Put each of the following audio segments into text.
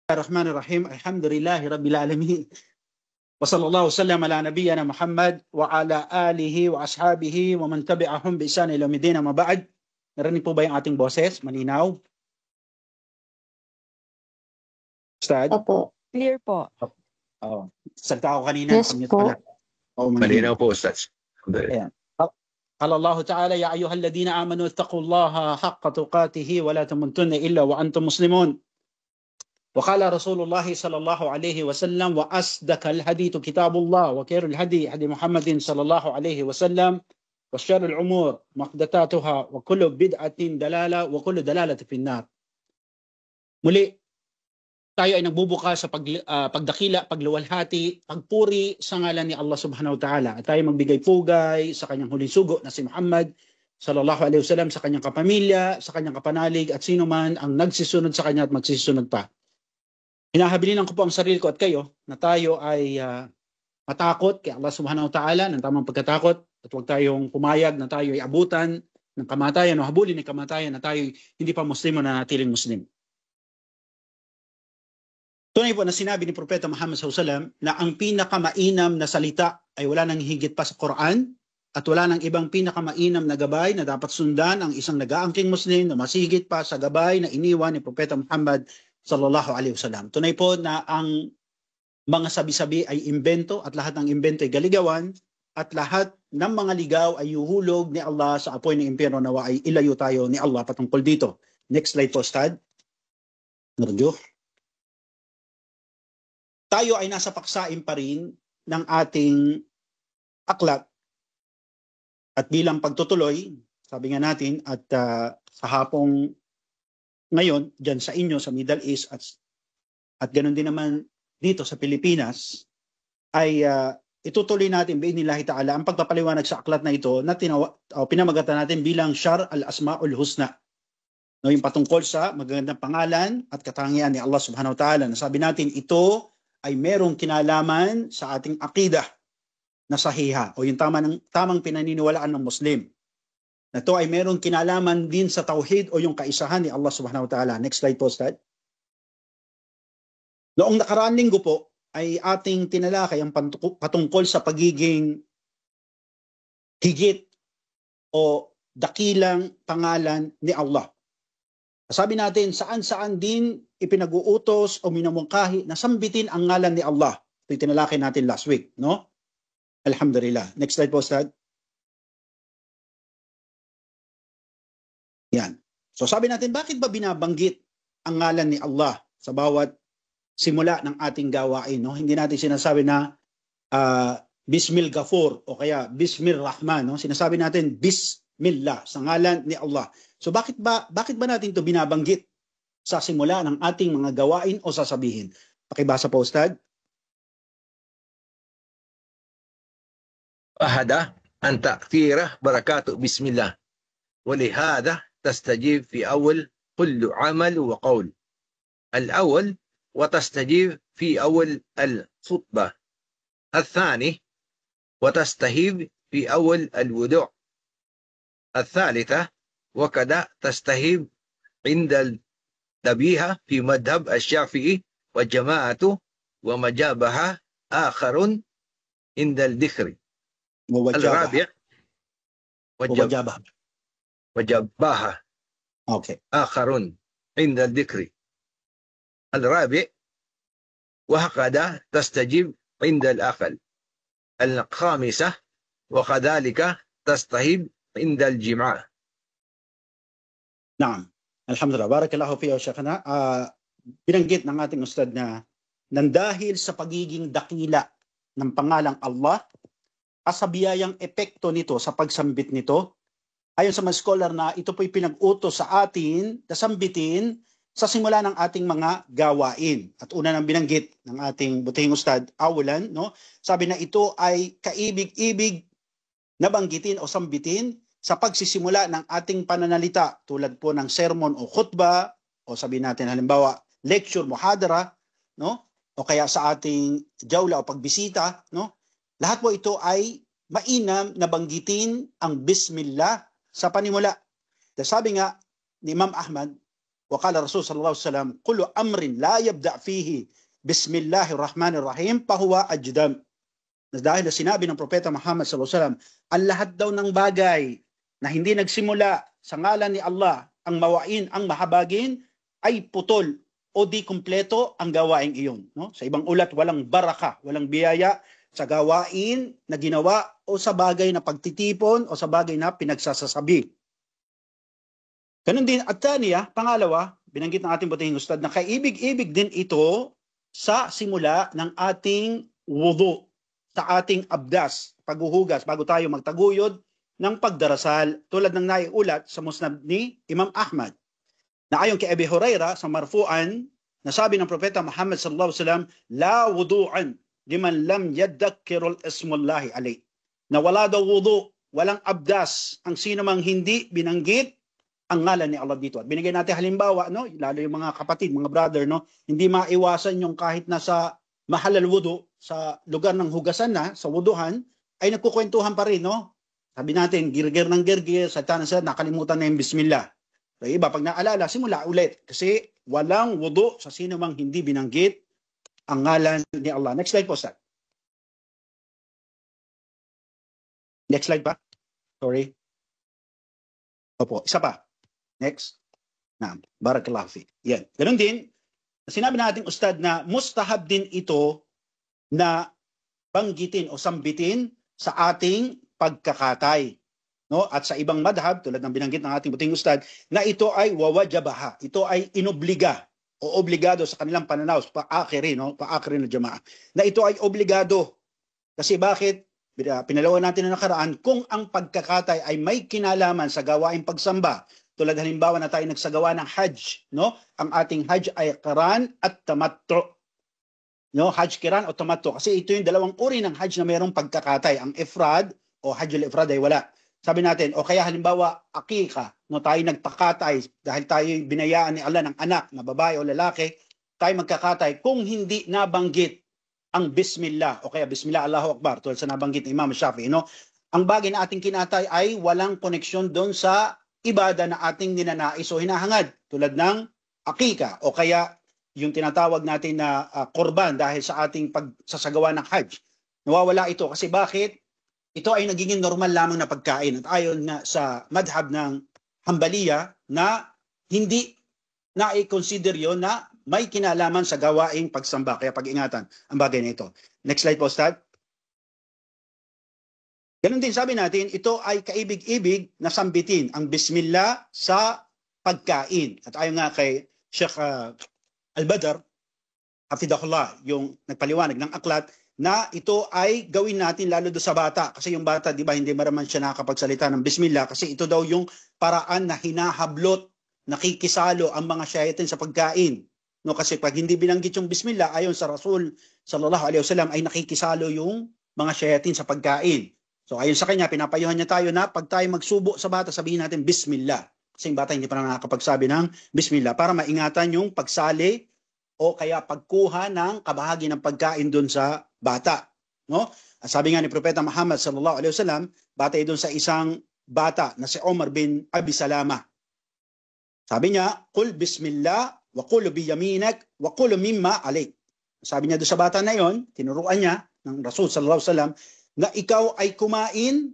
الرحمن الرحيم الحمد لله رب العالمين وصلى الله وسلم على نبينا محمد وعلى آله وأصحابه ومن تبعهم بإحسان إلى يوم الدين. أما بعد, narinig po ba yung ating boses? Malinaw? Ustad? Opo. Clear po. Oo. Salta ako kanina. Yes po. Malinaw po, Ustaz. Ayan. قال الله تعالى يا أيها الذين آمنوا اتقوا الله حق تقاته ولا تموتن إلا وأنتم مسلمون. وقال رسول الله صلى الله عليه وسلم وأصدق الحديث كتاب الله وخير الهدي هدي محمد صلى الله عليه وسلم وشر الأمور محدثاتها وكل بدعة دلالة وكل دلالة في النار. Muli, tayo ay nagbubuka sa pagdakila, pagluwalhati, pagpuri sa ngalan ni Allah subhanahu wa ta'ala. At tayo magbigay pugay sa kanyang huling sugo na si Muhammad sallallahu alaihi wasallam, sa kanyang kapamilya, sa kanyang kapanalig at sino man ang nagsisunod sa kanya at magsisunod pa. Hinahabilinan ko po ang sarili ko at kayo na tayo ay matakot kay Allah subhanahu wa ta'ala ng tamang pagkatakot at huwag tayong pumayag na tayo ay abutan ng kamatayan o habulin ng kamatayan na tayo hindi pa Muslim o nanatiling Muslim. Tunay po na sinabi ni Propeta Muhammad SAW na ang pinakamainam na salita ay wala nang higit pa sa Quran at wala nang ibang pinakamainam na gabay na dapat sundan ang isang nag-aangking Muslim na masigit pa sa gabay na iniwan ni Propeta Muhammad SAW. Tunay po na ang mga sabi-sabi ay imbento at lahat ng imbento ay galigawan at lahat ng mga ligaw ay yuhulog ni Allah sa apoy ng impyerno. Nawa ay ilayo tayo ni Allah patungkol dito. Next slide po, Ustad. Narjo. Tayo ay nasa paksain pa rin ng ating aklat at bilang pagtutuloy, sabi nga natin, at sa hapong ngayon, dyan sa inyo, sa Middle East at ganoon din naman dito sa Pilipinas, ay itutuloy natin bi'idhnillahi ta'ala ang pagpapaliwanag sa aklat na ito na pinamagatan natin bilang Syar al-Asma'ul Husna. No, yung patungkol sa magagandang pangalan at katangian ni Allah subhanahu wa ta'ala. Nasabi natin ito ay merong kinalaman sa ating akidah na sahiha o yung tamang pinaniniwalaan ng Muslim. Na ito ay merong kinalaman din sa tauhid o yung kaisahan ni Allah subhanahu wa ta'ala. Next slide po, Ustad. Noong nakaraang linggo po ay ating tinalakay ang patungkol sa pagiging higit o dakilang pangalan ni Allah. Sabi natin, saan-saan din ipinag-uutos o minamungkahi na sambitin ang ngalan ni Allah. Ito yung tinalakay natin last week, no? Alhamdulillah. Next slide po, Ustad. Yan. So sabi natin, bakit ba binabanggit ang ngalan ni Allah sa bawat simula ng ating gawain, no? Hindi natin sinasabi na Bismil Ghafur o kaya Bismil Rahman, no? Sinasabi natin Bismillah sa ngalan ni Allah. So bakit ba natin ito binabanggit sa simula ng ating mga gawain o sasabihin? Pakibasa po, Ustad. أحد أن تأثيره بركات بسم الله ولهذا تستجيب في أول كل عمل وقول الأول وتستجيب في أول الخطبة الثاني وتستهيب في أول الودوع الثالثة وكذا تستهيب عند الذبيحة في مذهب الشافعي والجماعة ومجابها آخر عند الذكر الرابع وجباها آخر عند الذكر الرابع وهكذا تستجيب عند الأقل الخامسة وكذلك تستهيب عند الجماع. Naam. Alhamdulillah. Barakallahu fiya, Shaykhana. Binanggit ng ating ustad na nandahil sa pagiging dakila ng pangalang Allah, kasabihang epekto nito sa pagsambit nito, ayon sa mga scholar na ito po'y pinag-utos sa atin na sambitin sa simula ng ating mga gawain. At una nang binanggit ng ating butihing ustad, awalan, no? Sabi na ito ay kaibig-ibig na banggitin o sambitin sa pagsisimula ng ating pananalita tulad po ng sermon o khutbah o sabi natin halimbawa lecture, muhadara, no? O kaya sa ating jawla o pagbisita, no? Lahat po ito ay mainam na banggitin ang Bismillah sa panimula. Sabi nga ni Imam Ahmad وقال الرسول صلى الله عليه وسلم كل أمر لا يبدأ فيه بسم الله الرحمن الرحيم فهو أجدم. Dahil sinabi ng Propeta Muhammad sallallahu alaihi wasallam, ang lahat daw ng bagay na hindi nagsimula sa ngalan ni Allah, ang mawain, ang mahabagin, ay putol o di kumpleto ang gawain iyon. No? Sa ibang ulat, walang baraka, walang biyaya sa gawain na ginawa o sa bagay na pagtitipon o sa bagay na pinagsasasabi. Ganun din, at taniya, pangalawa, binanggit ng ating butihing ustad na kaibig-ibig din ito sa simula ng ating wudu, sa ating abdas, paghuhugas, bago tayo magtaguyod ng pagdarasal, tulad ng naiulat sa musnad ni Imam Ahmad. Na ayon kay Abi Huraira sa marfu'an, nasabi ng Propeta Muhammad sallallahu alaihi wasallam, la wudu'an liman lam yadhakkirul ismullahi alayh. Na wala daw wudu, walang abdas ang sino mang hindi binanggit ang ngalan ni Allah dito. At binigay natin halimbawa, no, lalo yung mga kapatid, mga brother, no, hindi maiwasan yung kahit nasa mahalal wudu, sa lugar ng hugasan na, sa wuduhan, ay nagkukwentuhan pa rin, no? Sabi natin, girgir ng girgir, sa nakalimutan na yung bismillah. So, iba, pag naalala, simula ulit. Kasi walang wudu sa sino mang hindi binanggit ang ngalan ni Allah. Next slide po, Ustad. Next slide pa. Sorry. Opo, isa pa. Next. Naam. Barakallahu fi. Yan. Ganun din, sinabi natin, Ustad, na mustahab din ito na banggitin o sambitin sa ating pagkakatay. No? At sa ibang madhab, tulad ng binanggit ng ating buting ustad, na ito ay wawajabaha. Ito ay inobliga o obligado sa kanilang pananaw, paakiri, no? Paakiri na jamaah. Na ito ay obligado. Kasi bakit? Pinalawan natin na nakaraan, kung ang pagkakatay ay may kinalaman sa gawaing pagsamba, tulad halimbawa na tayo nagsagawa ng hajj, no? Ang ating hajj ay qiran at tamattu. No, hajj qiran o tamattu, kasi ito yung dalawang uri ng hajj na mayroong pagkakatay. Ang ifrad o hajjul ifrad ay wala. Sabi natin, o kaya halimbawa akika, no, tayo nagpakatay dahil tayo binayaan ni Allah ng anak na babae o lalaki, tayo magkakatay kung hindi nabanggit ang bismillah o kaya bismillah Allahu Akbar, tulad sa nabanggit ni Imam Shafi'i, no? Ang bagay na ating kinatay ay walang koneksyon doon sa ibada na ating ninanais o hinahangad, tulad ng akika o kaya yung tinatawag natin na korban dahil sa ating pagsasagawa ng hajj. Nawawala ito kasi bakit? Ito ay nagiging normal lamang na pagkain. At ayon na sa madhab ng Hanbaliya na hindi na i-consider yon na may kinalaman sa gawaing pagsamba. Kaya pag-ingatan ang bagay na ito. Next slide po, Ustad. Ganun din sabi natin, ito ay kaibig-ibig na sambitin ang bismillah sa pagkain. At ayon nga kay Sheikh Al-Badr, hafidahullah, yung nagpaliwanag ng aklat, na ito ay gawin natin lalo do sa bata. Kasi yung bata, di ba, hindi maraman siya nakakapagsalita ng bismillah. Kasi ito daw yung paraan na hinahablot, nakikisalo ang mga shayatin sa pagkain. No, kasi pag hindi binanggit yung bismillah, ayon sa Rasul sallallahu alaihi wasallam, ay nakikisalo yung mga shayatin sa pagkain. So ayon sa kanya, pinapayuhan niya tayo na pag tayo magsubo sa bata, sabihin natin bismillah. Kasi yung bata hindi pa nakakapagsabi ng bismillah para maingatan yung pagsali o kaya pagkuha ng kabahagi ng pagkain doon sa bata. No? At sabi nga ni Propeta Muhammad sallallahu alaihi wasallam, batay doon sa isang bata na si Umar bin Abi Salama. Sabi niya, "Qul bismillah wa qul bi yaminak wa qul mimma alayk." Sabi niya doon sa bata na yon, tinuruan niya ng Rasul sallallahu alaihi wasallam na ikaw ay kumain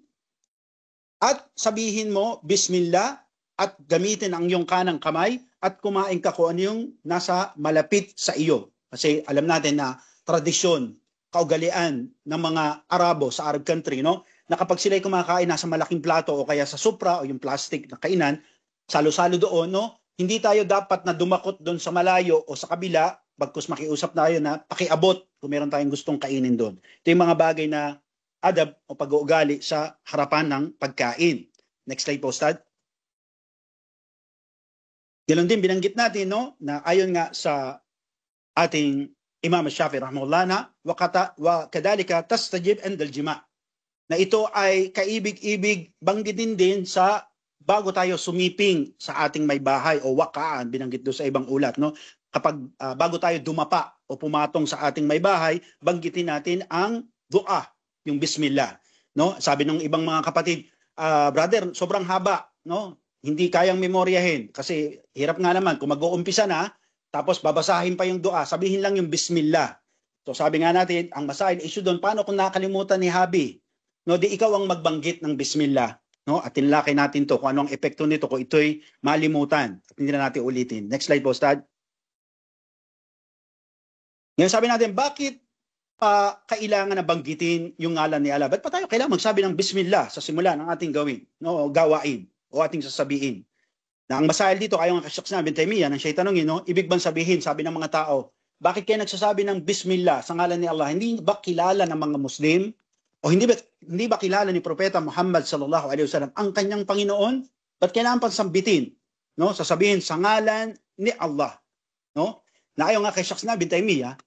at sabihin mo bismillah at gamitin ang iyong kanang kamay at kumain ka kung ano yung nasa malapit sa iyo. Kasi alam natin na tradisyon, kaugalian ng mga Arabo sa Arab country, no? Na kapag sila'y kumakain nasa malaking plato o kaya sa supra o yung plastic na kainan, salo-salo doon, no? Hindi tayo dapat na dumakot doon sa malayo o sa kabila, bagkus makiusap tayo na pakiabot kung meron tayong gustong kainin doon. Ito yung mga bagay na adab o pag-uugali sa harapan ng pagkain. Next slide po, Ustad. Ganon din binanggit natin, no, na ayon nga sa ating Imam Shafi'i rahimahullah na wa kadalika tastajib indal jima', na ito ay kaibig-ibig banggitin din sa bago tayo sumiping sa ating may bahay o wakaan, binanggit doon sa ibang ulat, no? Kapag bago tayo dumapa o pumatong sa ating may bahay, banggitin natin ang dua, yung bismillah, no? Sabi ng ibang mga kapatid, brother, sobrang haba, no? hindi kayang memoryahin kasi hirap nga naman kung mag-uumpisa na tapos babasahin pa yung dua, sabihin lang yung bismillah. So sabi nga natin, ang masahin issue doon, paano kung nakalimutan ni Habi? No, di ikaw ang magbanggit ng bismillah, no? At tinlaki natin to kung ano ang epekto nito kung ito'y malimutan. At hindi na natin ulitin. Next slide po, Ustad. Ngayon sabi natin, bakit kailangan na banggitin yung ngalan ni Allah? Ba't pa tayo kailangan magsabi ng bismillah sa simula ng ating gawin, no, gawain o ating sasabihin? Na ang masahil dito, ayon nga kay Ibn Taymiyyah, nang siya'y tanongin, no, ibig bang sabihin, sabi ng mga tao, bakit kayo nagsasabi ng bismillah sa ngalan ni Allah? Hindi ba kilala ng mga Muslim? O hindi ba kilala ni Propeta Muhammad sallallahu alaihi wasallam ang kanyang Panginoon? Ba't kailangan pang sambitin? No, sasabihin sa ngalan ni Allah, no? Na ayon nga kay Ibn Taymiyyah,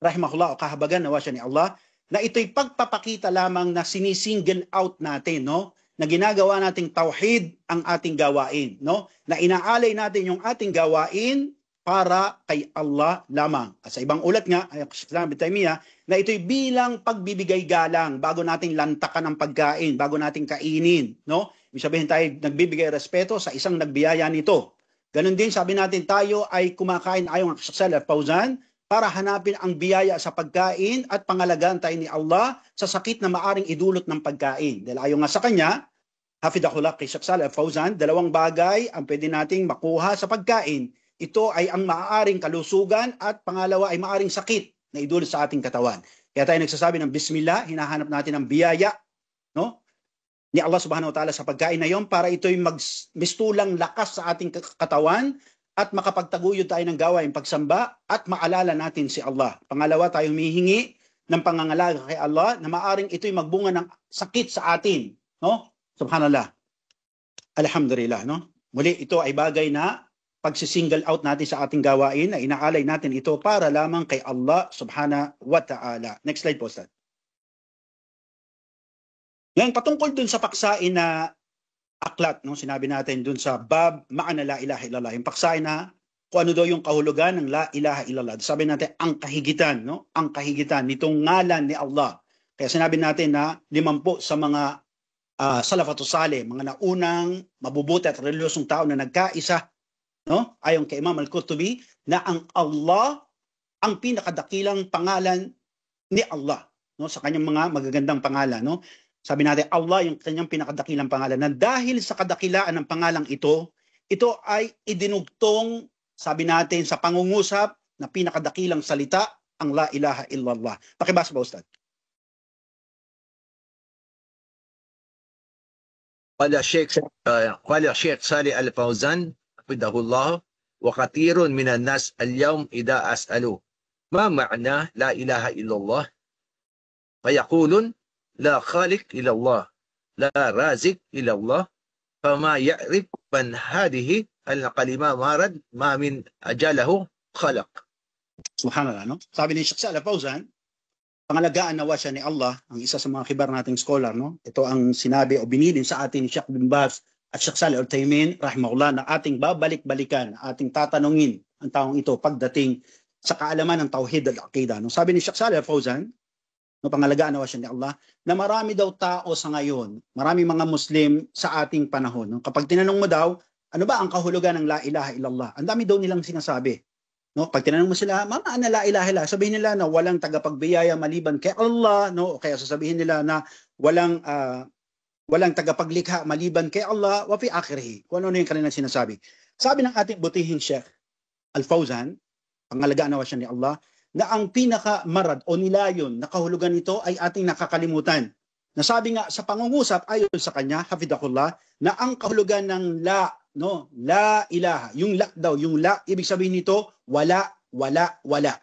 rahimahullah, o kahabagan nawa siya ni Allah, na ito'y pagpapakita lamang na sinisingle out natin, no? Na ginagawa nating tauhid ang ating gawain, no? Na inaalay natin yung ating gawain para kay Allah lamang. At sa ibang ulat nga, ay Ibn Taymiyyah, na ito'y bilang pagbibigay galang bago nating lantakan ng pagkain, bago nating kainin, no? Ibig sabihin tayo nagbibigay respeto sa isang nagbiyaya nito. Ganon din sabi natin tayo ay kumakain ayon sa Al-Fawzan para hanapin ang biyaya sa pagkain at pangalagaan tayo ni Allah sa sakit na maaring idulot ng pagkain. Dahil ayon nga sa kanya, hafidahullah kay Sheikh Shalih Al-Fawzan, dalawang bagay ang pwede nating makuha sa pagkain. Ito ay ang maaaring kalusugan at pangalawa ay maaaring sakit na idulot sa ating katawan. Kaya tayo nagsasabi ng bismillah, hinahanap natin ang biyaya, no, ni Allah subhanahu wa ta'ala sa pagkain na yon para ito'y mistulang lakas sa ating katawan at makapagtaguyod tayo ng gawain pagsamba at maalala natin si Allah. Pangalawa, tayo humihingi ng pangangalaga kay Allah na maaring ito'y magbunga ng sakit sa atin, no? Subhanallah. Alhamdulillah, no? Muli, ito ay bagay na pagsisingle out natin sa ating gawain na inaalay natin ito para lamang kay Allah subhanahu wa ta'ala. Next slide po, Ustad. Ngayon, patungkol dun sa paksain na aklat, no, sinabi natin dun sa bab ma'ana la ilaha illallah, yung paksain na kung ano daw yung kahulugan ng la ilaha illallah. Sabi natin, ang kahigitan, no, ang kahigitan nitong ngalan ni Allah. Kaya sinabi natin na 50 sa mga salafatus salih, mga naunang mabubuti at reliyosong tao na nagkaisa, no, ayon kay Imam Al-Qurtubi, na ang Allah ang pinakadakilang pangalan ni Allah, no, sa kanyang mga magagandang pangalan, no. Sabi natin, Allah yung kanyang pinakadakilang pangalan. Na dahil sa kadakilaan ng pangalang ito ay idinugtong, sabi natin, sa pangungusap na pinakadakilang salita, ang la ilaha illallah. Pakibasa ba, Ustad? قال الشيخ صالح الفوزان حفظه الله وكثير من الناس اليوم إذا أسألوا ما معنى لا إله إلا الله فيقولون لا خالق إلا الله لا رازق إلا الله فما يعرف من هذه الكلمة ما من أجله خلق. Subhanallah, no? Sabi ni Sheikh Shalih Al-Fawzan, pangalagaan nawa siya ni Allah, ang isa sa mga kibar nating scholar, no? Ito ang sinabi o binilin sa atin ni Sheikh bin Baz at Sheikh Shalih Al-Utsaimin rahimahullah, na ating babalik-balikan, ating tatanungin ang taong ito pagdating sa kaalaman ng tauhid at aqida, no? Sabi ni Sheikh Shalih Al-Fawzan, no, pangalagaan nawa siya ni Allah, na marami daw tao sa ngayon, marami mga Muslim sa ating panahon, no? Kapag tinanong mo daw, ano ba ang kahulugan ng la ilaha illallah? Ang dami daw nilang sinasabi. No, pag tinanong mo sila, maana la ilaha illallah, sabihin nila na walang tagapagbiyaya maliban kay Allah, no? O kaya sasabihin nila na walang tagapaglikha maliban kay Allah, wa fi akhirih. Kung ano yung kanilang sinasabi. Sabi ng ating butihing Sheikh Al-Fawzan, pangalagaan nawa siya ni Allah, na ang pinakamarad o nilayon na kahulugan nito ay ating nakakalimutan. Nasabi nga sa pangungusap ayon sa kanya, hafidahullah, na ang kahulugan ng la, no, la ilaha, yung la daw, yung la, ibig sabihin nito, wala, wala, wala.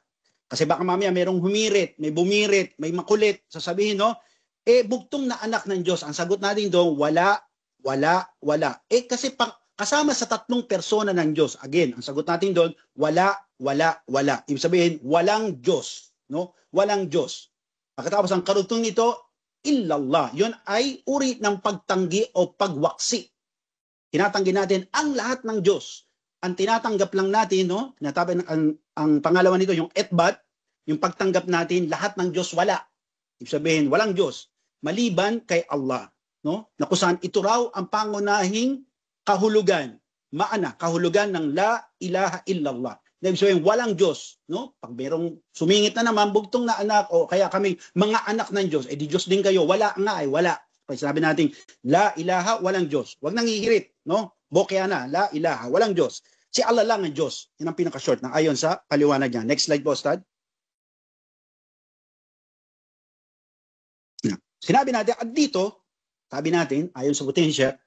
Kasi baka mamaya mayroong humirit, may bumirit, may makulit, sasabihin, no, bugtong na anak ng Diyos. Ang sagot natin doon, wala, wala, wala. Kasi kasama sa tatlong persona ng Diyos. Again, ang sagot natin doon, wala, wala, wala. Ibig sabihin, walang Diyos, no? Walang Diyos. Pagkatapos ang karugtong nito, illallah. Yun ay uri ng pagtanggi o pagwaksi. Tinatanggi natin ang lahat ng Diyos. Ang tinatanggap lang natin, no? Ang pangalawa nito, yung etbat, yung pagtanggap natin, lahat ng Diyos wala. Ibig sabihin, walang Diyos. Maliban kay Allah, no? Na kung saan ito raw ang pangunahing kahulugan, maana, kahulugan ng la ilaha illallah. Ibig sabihin, walang Diyos. No? Pag merong sumingit na naman, bugtong na anak, o kaya kami, mga anak ng Diyos, di Diyos din kayo. Wala nga wala. Kaya sabi natin, la ilaha, walang Diyos. Huwag nang hihirit. No? Bokya na, la ilaha, walang Diyos. Si Allah lang ang Diyos. Yan ang pinaka-short na ayon sa paliwanag niya. Next slide po, Ustad. Sinabi natin, at dito, sabi natin, ayon sa potensya,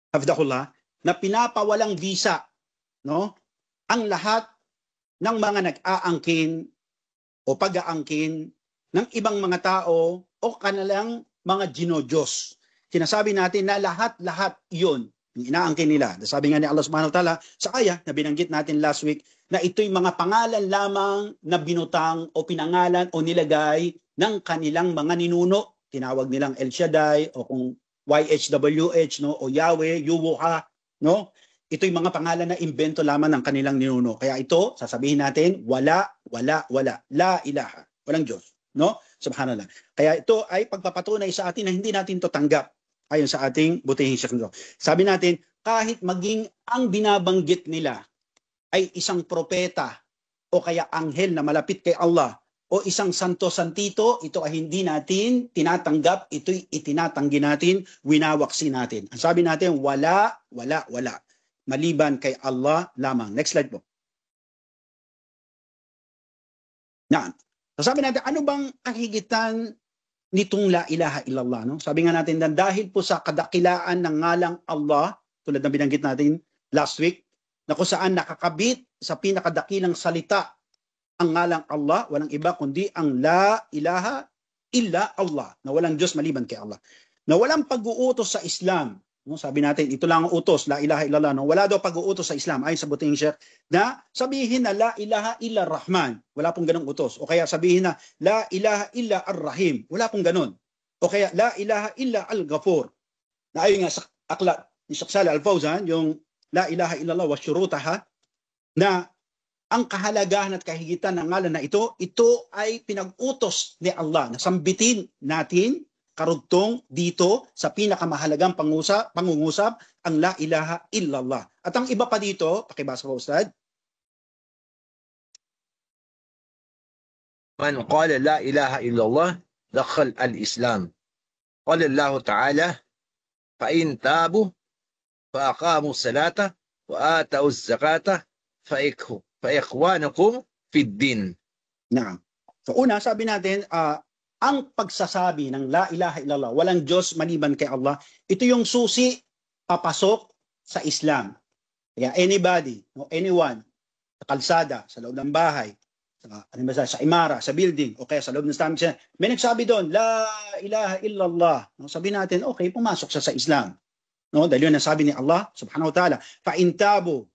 hafdahullah, na pinapawalang visa, no? Ang lahat ng mga nag-aangkin o pag-aangkin ng ibang mga tao o kanilang mga ginodiyos. Sinasabi natin na lahat-lahat iyon yung inaangkin nila. Sabi nga ni Allah subhanahu wa ta'ala sa ayah na binanggit natin last week na ito'y mga pangalan lamang na binutang o pinangalan o nilagay ng kanilang mga ninuno. Tinawag nilang El Shaddai o kung YHWH, no, o Yahweh, Yuwuha, no? Ito'y mga pangalan na imbento lamang ng kanilang ninuno. Kaya ito, sasabihin natin, wala. La ilaha. Walang Diyos. No? Subhanallah. Kaya ito ay pagpapatunay sa atin na hindi natin to tanggap ayon sa ating butihing syaklo. Sabi natin, kahit maging ang binabanggit nila ay isang propeta o kaya anghel na malapit kay Allah o isang santo-santito, ito ay hindi natin tinatanggap, ito'y itinatanggi natin, winawaksi natin. Ang sabi natin, wala. Maliban kay Allah lamang. Next slide po. Yan. So sabi natin, ano bang kahigitan nitong la ilaha illallah? No? Sabi nga natin, dahil po sa kadakilaan ng ngalang Allah, tulad ng binanggit natin last week, na kung saan nakakabit sa pinakadakilang salita ang ngalang Allah, walang iba kundi ang la ilaha illa Allah, na walang Diyos maliban kay Allah. Na walang pag-uutos sa Islam. No, sabi natin, ito lang ang utos, la ilaha illallah. No? Wala daw pag-uutos sa Islam, ayon sa buting Sheikh, na sabihin na la ilaha illa Rahman. Wala pong ganong utos. O kaya sabihin na la ilaha illa Ar-Rahim. Wala pong ganon. O kaya la ilaha illa Al-Ghafur. Na ayon nga sa aklat ni Sheikh Salih Al-Fawzan, yung la ilaha illallah wa syurutaha, na ang kahalagahan at kahigitan ng ngalan na ito ay pinag-utos ni Allah na sambitin natin karugtong dito sa pinakamahalagang pangungusap ang la ilaha illallah. At ang iba pa dito, pakibasa ko Ustad. Man qala la ilaha illallah dakhal al-Islam. Qala Allah Ta'ala fa in tabu fa aqamu salata wa atau zakata fa ikhwanakum fid din. Naam. So una sabi natin ang pagsasabi ng la ilaha illallah, walang Diyos maliban kay Allah, ito yung susi papasok sa Islam. Kaya anybody, no, anyone, sa kalsada, sa loob ng bahay, sa imara, sa building, o kaya sa loob ng establishment, may nagsabi doon, la ilaha illallah. No, sabi natin, okay, pumasok siya sa Islam. No, dahil yun ang sabi ni Allah, subhanahu wa ta'ala, fa in tabu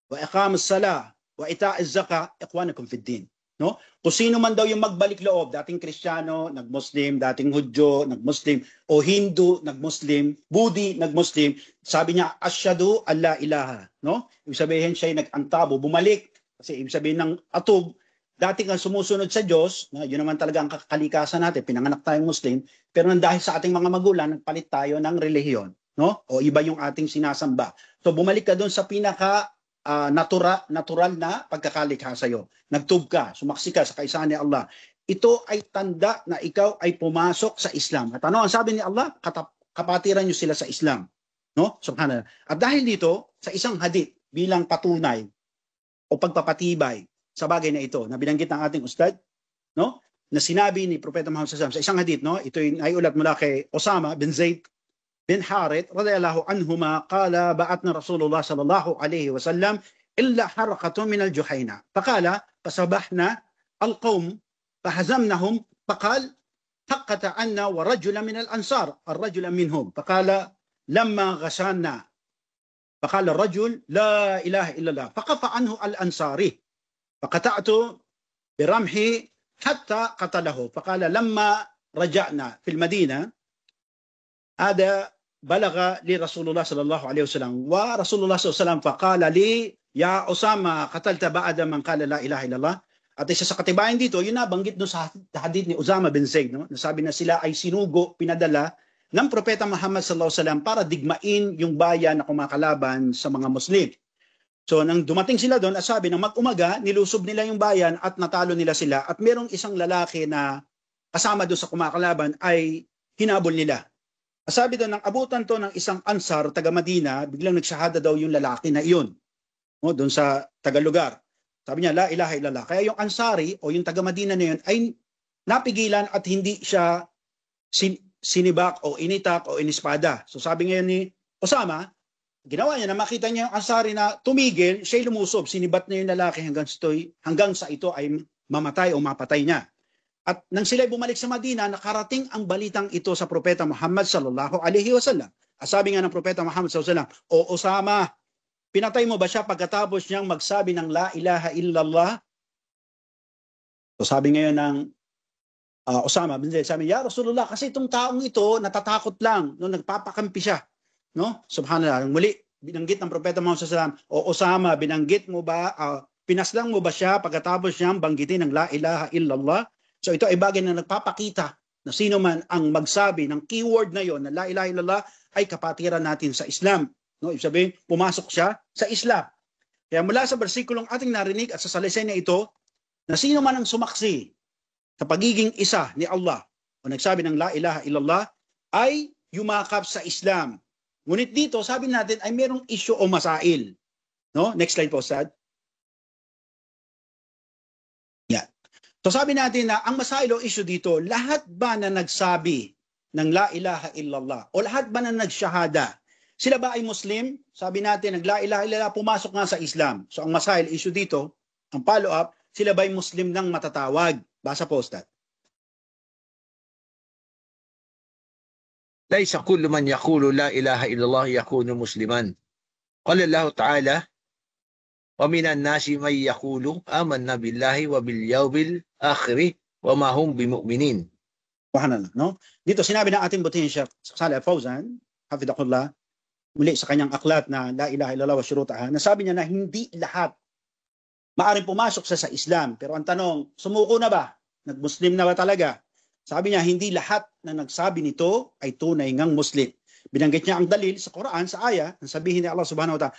wa iqamus salah wa ita'iz zakah ikhwanakum fid din. No? Kung sino man daw yung magbalik loob, dating Kristiyano, nag-Muslim, dating Hudyo, nag-Muslim, o Hindu, nag-Muslim, Budi, nag-Muslim, sabi niya, asyhadu an la ilaha. No? Ibig sabihin siya ay nag-antabo, bumalik. Kasi ibig sabihin ng atub, dating ang sumusunod sa Diyos, no? Yun naman talaga ang kalikasan natin, pinanganak tayong Muslim, pero dahil sa ating mga magulang, nagpalit tayo ng relihiyon. No? O iba yung ating sinasamba. So bumalik ka doon sa pinaka natural na pagkakalikha sa iyo. Nagtub ka, sumaksi ka sa kaisahan ni Allah. Ito ay tanda na ikaw ay pumasok sa Islam. At ano ang sabi ni Allah? Kapatiran niyo sila sa Islam. No? Subhanallah. At dahil dito, sa isang hadith bilang patunay o pagpapatibay sa bagay na ito, na binanggit ng ating ustad, no? Na sinabi ni Propeta Muhammad SAW sa isang hadith, no? Ito ay ulat mula kay Osama bin Zaid bin Harith radhiyallahu anhuma qala ba'atna Rasulullah sallallahu alayhi wa sallam illa harakatun min al-Juhayna faqala fasabahna al-qawm fahazamnahum faqal haqqata anna wa rajulan min al-ansar ar-rajula minhum faqala lamma ghasana faqala ar-rajul la ilaha illa Allah faqafa anhu al-ansari faqata'tu biramhi hatta qatalahu faqala lamma raja'na fil Madinah هذا بلغ لي رسول الله صلى الله عليه وسلم ورسول الله صلى الله عليه وسلم فقال لي يا أسامة قتلت بعد من قال لا إله إلا الله. At isa sa katibayan dito, yun na banggit no sa hadith ni Osama bin Zaid, no? Nasabi na sila ay sinugo, pinadala ng Propeta Muhammad sallallahu alaihi wasallam para digmain yung bayan na kumakalaban sa mga Muslim. So nang dumating sila doon, sabi ng mag-umaga, nilusob nila yung bayan at natalo nila sila. At merong isang lalaki na kasama doon sa kumakalaban ay hinabol nila. Sabi doon, nang abutan to ng isang Ansar, taga Madina, biglang nagsyahada daw yung lalaki na iyon. No, doon sa taga-lugar. Sabi niya, la ilaha illallah. Kaya yung Ansari o yung taga Madina na yun ay napigilan at hindi siya sinibak o initak o inispada. So sabi ngayon ni Osama, ginawa niya na makita niya yung Ansari na tumigil, siya'y lumusob, sinibat niya yung lalaki hanggang sa ito ay mamatay o mapatay niya. At nang sila'y bumalik sa Madina, nakarating ang balitang ito sa Propeta Muhammad sallallahu alaihi wasallam. Sabi nga ng Propeta Muhammad sallallahu alaihi wasallam, "O Osama, pinatay mo ba siya pagkatapos niyang magsabi ng la ilaha illallah?" So sabi ngayon ng Osama, sabi, "Ya Rasulullah, kasi itong taong ito natatakot lang, no, nagpapakampi siya." No? Subhanallah. Muli binanggit ng Propeta Muhammad sallallahu alaihi wasallam, "O Osama, binanggit mo ba, pinaslang mo ba siya pagkatapos niyang banggitin ng la ilaha illallah?" So ito ay bagay na nagpapakita na sino man ang magsabi ng keyword na yon na la ilaha illallah ay kapatiran natin sa Islam. No, ibig sabihin, pumasok siya sa Islam. Kaya mula sa bersikulong ating narinig at sa salaysay na ito, na sino man ang sumaksi sa pagiging isa ni Allah o nagsabi ng la ilaha illallah ay yumakap sa Islam. Ngunit dito, sabi natin ay merong issue o masail. No? Next slide po, Ustad. Yan. So sabi natin na ang masail o issue dito, lahat ba na nagsabi ng la ilaha illallah o lahat ba na nagsyahada, sila ba ay Muslim? Sabi natin, nag la ilaha illallah, pumasok nga sa Islam. So ang masail issue dito, ang follow-up, sila ba ay Muslim ng matatawag? Basa po, Ustad. ليس كل من يقول لا إله إلا الله يكون مسلما. قال الله تعالى: ومن الناس من يقول آمنا بالله وباليوم الآخر وما هم بمؤمنين. Subhanallah, no? Dito sinabi ng ating butihin Sheikh Saleh Al-Fawzan, hafidhahullah, muli sa kanyang aklat na la ilaha illallah wa syurutaha, nasabi niya na hindi lahat maaring pumasok sa Islam. Pero ang tanong, sumuko na ba? Nag-Muslim na ba talaga? Sabi niya, hindi lahat na nagsabi nito ay tunay ngang Muslim. Binanggit niya ang dalil sa Quran, sa aya, ang sabihin ni Allah subhanahu wa ta'ala,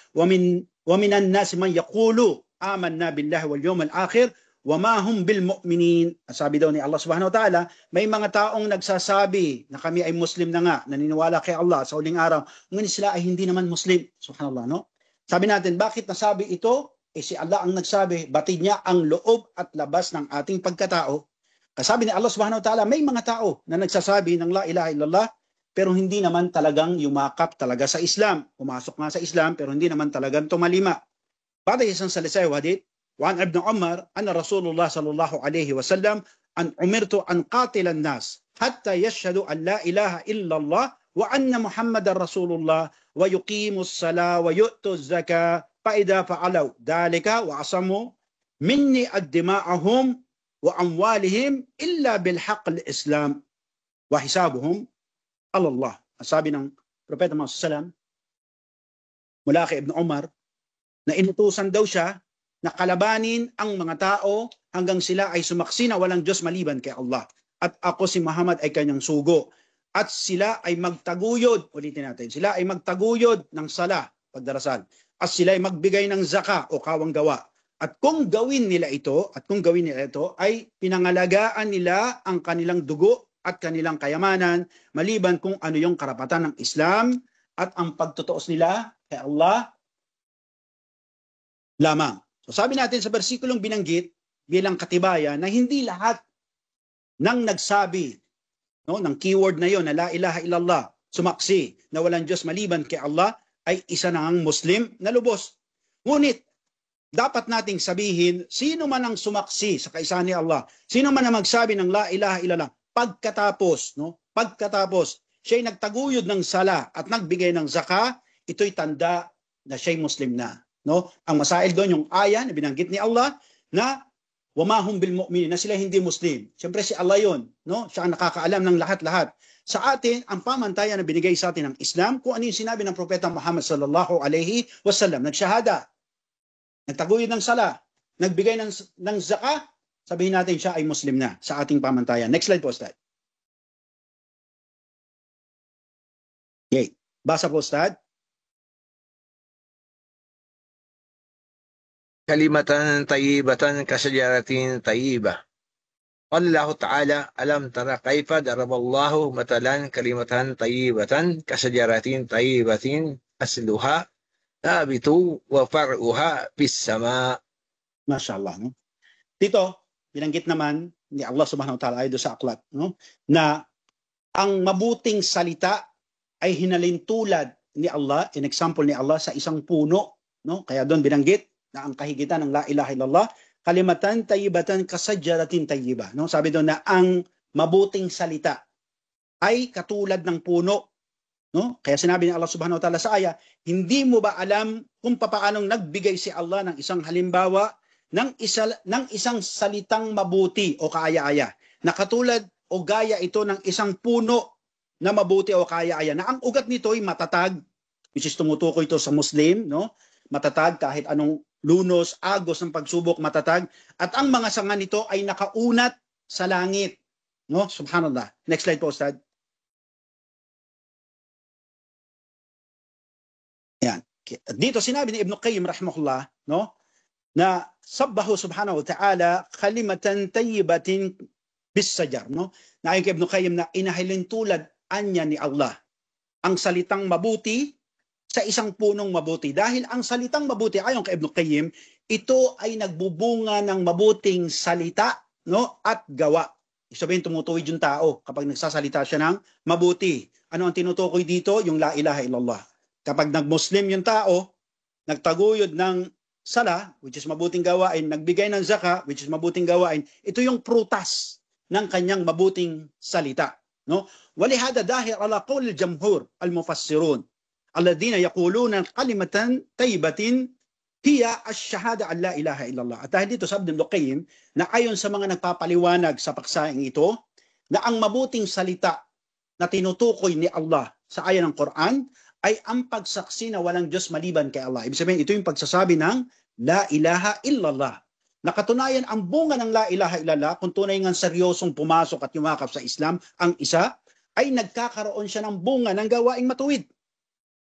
wa minan nasi man yaqulu amanna billahi wal yawmil akhir wa ma hum bil mu'minin. Sabi daw ni Allah subhanahu wa ta'ala, may mga taong nagsasabi na kami ay Muslim na nga, naniniwala kay Allah sa huling araw, ngunit sila ay hindi naman Muslim. Subhanallah, no? Sabi natin, bakit nasabi ito? Si Allah ang nagsabi, batid niya ang loob at labas ng ating pagkatao. Kasabi ni Allah subhanahu wa ta'ala, may mga tao na nagsasabi ng la ilaha illallah, pero hindi naman talagang yumakap talaga sa Islam. Pumasok nga sa Islam, pero hindi naman talagang tumalima. Batay isang salisay hadith, وعن ابن عمر أن رسول الله صلى الله عليه وسلم أن أمرت أن قاتل الناس حتى يشهدوا أن لا إله إلا الله وأن محمد رسول الله ويقيموا الصلاة ويؤتوا الزكاة فإذا فعلوا ذلك وعصموا مني الدماءهم وأموالهم إلا بالحق الإسلام وحسابهم على الله. Sabi ng Propeta Muhammad sallallahu alaihi wasallam mula kay Ibn Umar na inutusan daw siya na kalabanin ang mga tao hanggang sila ay sumaksi na walang Diyos maliban kay Allah. At ako si Muhammad ay kanyang sugo. At sila ay magtaguyod, ulitin natin, sila ay magtaguyod ng sala, pagdarasal. At sila ay magbigay ng zaka o kawang gawa. At kung gawin nila ito, ay pinangalagaan nila ang kanilang dugo at kanilang kayamanan, maliban kung ano yung karapatan ng Islam at ang pagtutuos nila kay Allah lamang. So sabi natin sa bersikulong binanggit bilang katibayan na hindi lahat ng nagsabi ng keyword na yon na la ilaha illallah, sumaksi na walang Diyos maliban kay Allah, ay isa na ang Muslim na lubos. Ngunit dapat nating sabihin, sino man ang sumaksi sa kaisahan ni Allah, sino man ang magsabi ng la ilaha illallah, pagkatapos siya'y nagtaguyod ng sala at nagbigay ng zaka, ito'y tanda na siya'y Muslim na. No? Ang masail doon yung aya na binanggit ni Allah na wamahum bil mu'minin, na sila hindi Muslim. Siyempre si Allah yun, no? Siya ang nakakaalam ng lahat-lahat. Sa atin, ang pamantayan na binigay sa atin ng Islam, kung ano yung sinabi ng Propeta Muhammad sallallahu alaihi wasallam, nagsyahada, nagtaguyod ng sala, nagbigay ng zaka, sabihin natin siya ay Muslim na sa ating pamantayan. Next slide po, Ustad. Basa po, Ustad. Kalimatan tayyibatan kasajaratin tayyibah. Qala Allah Ta'ala, alam tara kaifa daraballahu matalan kalimatan tayyibatan kasajaratin tayyibatin asluha thabitu wa far'uha fis sama. Mashallah. No? Dito, binanggit naman ni Allah subhanahu wa ta'ala ay do sa aklat, no? Na ang mabuting salita ay hinalintulad ni Allah, in example ni Allah, sa isang puno. No? Kaya doon binanggit na ang kahigitan ng la ilaha illallah, kalimatan tayyibatan kasajaratin tayyiba. No? Sabi doon na ang mabuting salita ay katulad ng puno. No? Kaya sinabi ni Allah subhanahu wa ta'ala sa aya, hindi mo ba alam kung papaanong nagbigay si Allah ng isang halimbawa ng isang salitang mabuti o kaaya-aya na katulad o gaya ito ng isang puno na mabuti o kaaya-aya na ang ugat nito ay matatag, which is tumutukoy ito sa Muslim, no? Matatag kahit anong lunos, agos ng pagsubok, matatag, at ang mga sanga nito ay nakaunat sa langit, no? Subhanallah. Next slide po, Ustad. Yan. Dito sinabi ni Ibn Qayyim rahimahullah, no? Na sabbahu subhanahu wa ta'ala kalimatan tayyibatin bisajar, no? Na ayon kay Ibn Qayyim na inahilintulad anya ni Allah ang salitang mabuti sa isang punong mabuti. Dahil ang salitang mabuti ayon kay Ibn Qayyim, ito ay nagbubunga ng mabuting salita, no? At gawa. Ibig sabihin, tumutuwid yung tao kapag nagsasalita siya ng mabuti. Ano ang tinutukoy dito? Yung la ilaha illallah. Kapag nag-Muslim yung tao, nagtaguyod ng sala, which is mabuting gawain, nagbigay ng zaka, which is mabuting gawain, ito yung prutas ng kanyang mabuting salita. No? Walihada dahil ala qawl al-jamhur al-mufassirun alladhina yaquluna kalimatan tayyibatin hiya ash-shahada an la ilaha illallah. At dahil dito sabi ng Ibn Qayyim na ayon sa mga nagpapaliwanag sa paksaing ito na ang mabuting salita na tinutukoy ni Allah sa aya ng Quran ay ang pagsaksi na walang Diyos maliban kay Allah. Ibig sabihin, ito yung pagsasabi ng la ilaha illallah. Nakatunayan ang bunga ng la ilaha illallah, kung tunay nga seryosong pumasok at yumakap sa Islam, ang isa ay nagkakaroon siya ng bunga ng gawaing matuwid.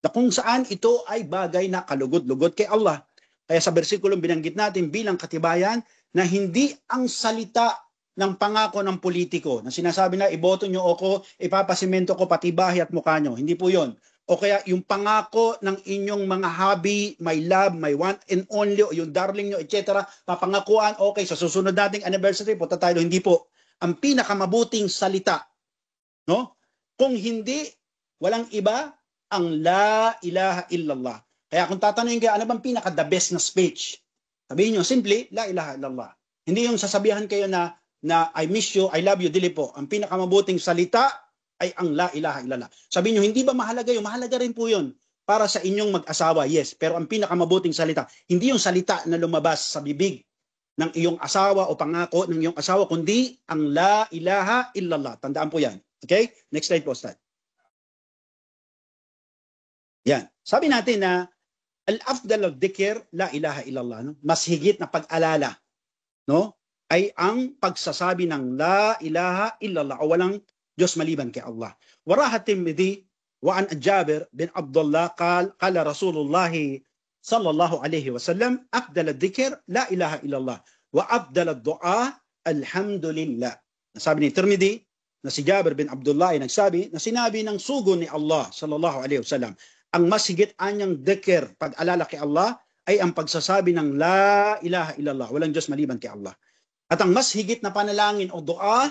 Na kung saan ito ay bagay na kalugod-lugod kay Allah. Kaya sa bersikulong binanggit natin bilang katibayan na hindi ang salita ng pangako ng politiko na sinasabi na iboto nyo ako, ipapasimento ko pati bahay at mukha nyo. Hindi po yun. O kaya yung pangako ng inyong mga hobby, my love, my one and only, o yung darling nyo, etc. Papangakuan, okay, sa susunod nating anniversary, punta tayo. Hindi po. Ang pinakamabuting salita, no? Kung hindi, walang iba, ang la ilaha illallah. Kaya kung tatanungin kayo, ano bang pinaka-the best na speech? Sabihin nyo, simply, la ilaha illallah. Hindi yung sasabihan kayo na I miss you, I love you, dili po. Ang pinakamabuting salita ay ang la ilaha illallah. Sabihin nyo, hindi ba mahalaga yun? Mahalaga rin po yun para sa inyong mag-asawa, yes. Pero ang pinakamabuting salita, hindi yung salita na lumabas sa bibig ng iyong asawa o pangako ng iyong asawa, kundi ang la ilaha illallah. Tandaan po yan. Okay? Next slide po, Ustad. Yan. Sabi natin na al-afdal of dhikr, la ilaha illallah. No? Mas higit na pag-alala, no? Ay ang pagsasabi ng la ilaha illallah o walang Diyos maliban kay Allah. Waraha Tirmidhi wa an Jabir bin Abdullah qala Rasulullah sallallahu alaihi wasallam afdal ad-dhikr la ilaha illallah wa afdal ad-du'a alhamdulillah. Nasabi ni Tirmidhi na si Jabir bin Abdullah ay nagsabi na sinabi ng sugo ni Allah sallallahu alaihi wasallam ang mas higit anyang dhikr pag-alala kay Allah ay ang pagsasabi ng la ilaha illallah, walang Diyos maliban kay Allah. At ang mas higit na panalangin o dua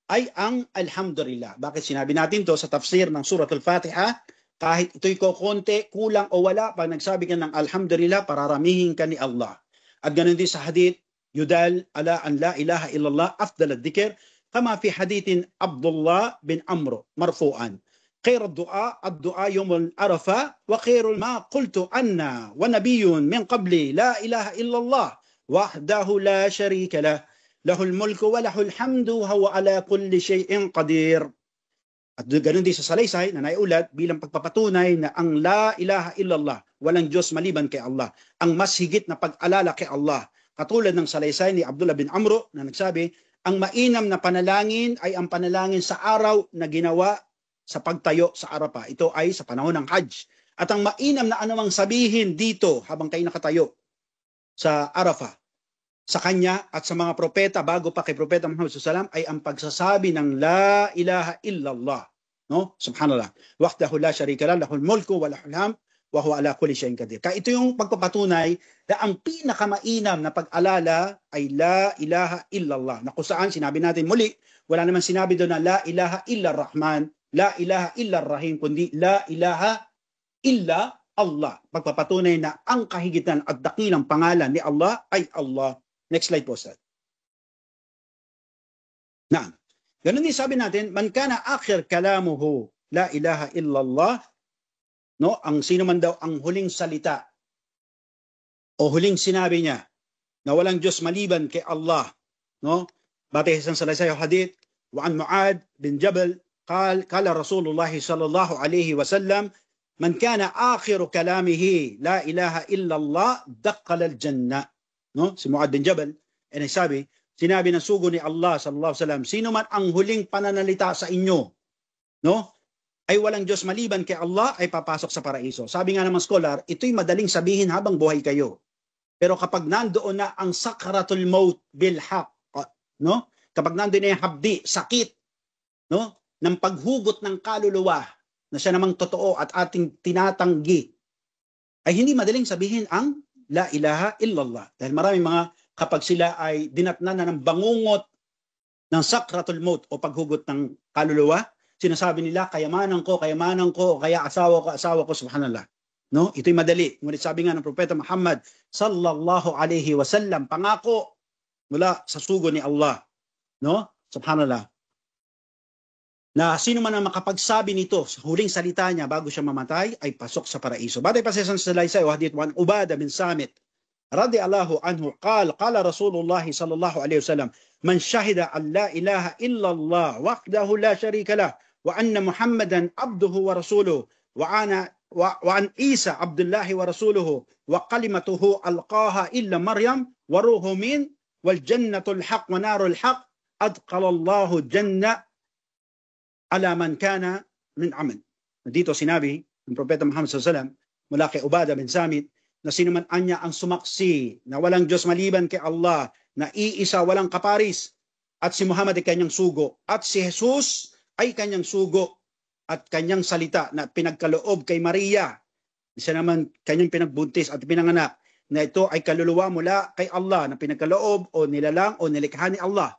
ay ang alhamdulillah. Bakit sinabi natin to sa tafsir ng Surat Al-Fatiha? Kahit ito'y kokonte, kulang o wala, pag nagsabi ka ng alhamdulillah, pararamihin ka ni Allah. At ganun din sa hadith, yudal ala an la ilaha illallah afdal ad-dhikr kama fi hadithin Abdullah bin Amr marfu'an. Khair ad-du'a yawm al-arafa wa khairul ma qultu anna wa nabiyyun min qabli la ilaha illallah wahdahu la sharika lah. Lahul mulku wa lahul hamdu huwa ala kulli shay'in qadir. At ganoon din sa salaysay na naiulat bilang pagpapatunay na ang la ilaha illallah, walang Diyos maliban kay Allah, ang mas higit na pag-alala kay Allah. Katulad ng salaysay ni Abdullah bin Amr na nagsabi, ang mainam na panalangin ay ang panalangin sa araw na ginawa sa pagtayo sa Arafah. Ito ay sa panahon ng Hajj. At ang mainam na anumang sabihin dito habang kayo nakatayo sa Arafah, sa kanya at sa mga propeta bago pa kay Propeta Muhammad SAW ay ang pagsasabi ng La ilaha illallah. No? Subhanallah. Wahdahu la sharika lah, lahul mulku wa lahul hamd wa huwa ala kulli syai'in qadir. Kaya ito yung pagpapatunay na ang pinakamainam na pag-alala ay La ilaha illallah. Na kung saan sinabi natin muli, wala naman sinabi doon na La ilaha illa Rahman, La ilaha illa Rahim, kundi La ilaha illa Allah. Pagpapatunay na ang kahigitan at dakilang pangalan ni Allah ay Allah. Next slide po, Ustad. Naam. Ganun din sabi natin, man kana akhir kalamuhu la ilaha illallah, no? Ang sino man daw ang huling salita o huling sinabi niya na walang Diyos maliban kay Allah, no? Batay sa salaysay hadith, wa an Muad bin Jabal qala Rasulullah sallallahu alaihi wasallam, man kana akhiru kalamihi la ilaha illallah dakhala al-jannah. No? Si Muad bin Jabal, sinabi ng sugo ni Allah sallallahu alaihi wasallam, sino man ang huling pananalita sa inyo, no? Ay walang Diyos maliban kay Allah, ay papasok sa paraiso. Sabi nga ng mga scholar, ito'y madaling sabihin habang buhay kayo. Pero kapag nandoon na ang sakratul maut bil haq, no? Kapag nandoon na yung habdi, sakit, no? Ng paghugot ng kaluluwa na siya namang totoo at ating tinatanggi, ay hindi madaling sabihin ang La ilaha illallah. Dahil maraming mga kapag sila ay dinatnan na ng bangungot ng sakratul maut o paghugot ng kaluluwa, sinasabi nila, kayamanan ko, kaya asawa ko, subhanallah. No? Ito'y madali. Ngunit sabi nga ng Propeta Muhammad sallallahu alaihi wasallam, pangako mula sa sugo ni Allah, no? Subhanallah, na sino man ang makapagsabi nito sa huling salita niya bago siya mamatay ay pasok sa paraiso. Batay pa sa salaysay o hadith wan Ubadah bin Samit radhiyallahu anhu qala Rasulullah sallallahu alaihi wasallam, man shahida an la ilaha illallah wahdahu la sharika lah wa anna Muhammadan abduhu wa rasuluhu wa an Isa abdullahi wa rasuluhu wa kalimatuhu alqaha illa Maryam wa ruhu min wal jannatul haq wa narul haq adqalallahu jannah ala man kana min amal. Dito sinabi ng Propeta Muhammad SAW mula kay Ubadah bin Samit na sino man anya ang sumaksi na walang Diyos maliban kay Allah, na iisa walang kaparis, at si Muhammad ay kanyang sugo, at si Jesus ay kanyang sugo, at kanyang salita na pinagkaloob kay Maria, isa naman kanyang pinagbuntis at pinanganak, na ito ay kaluluwa mula kay Allah na pinagkaloob o nilalang o nilikha ni Allah.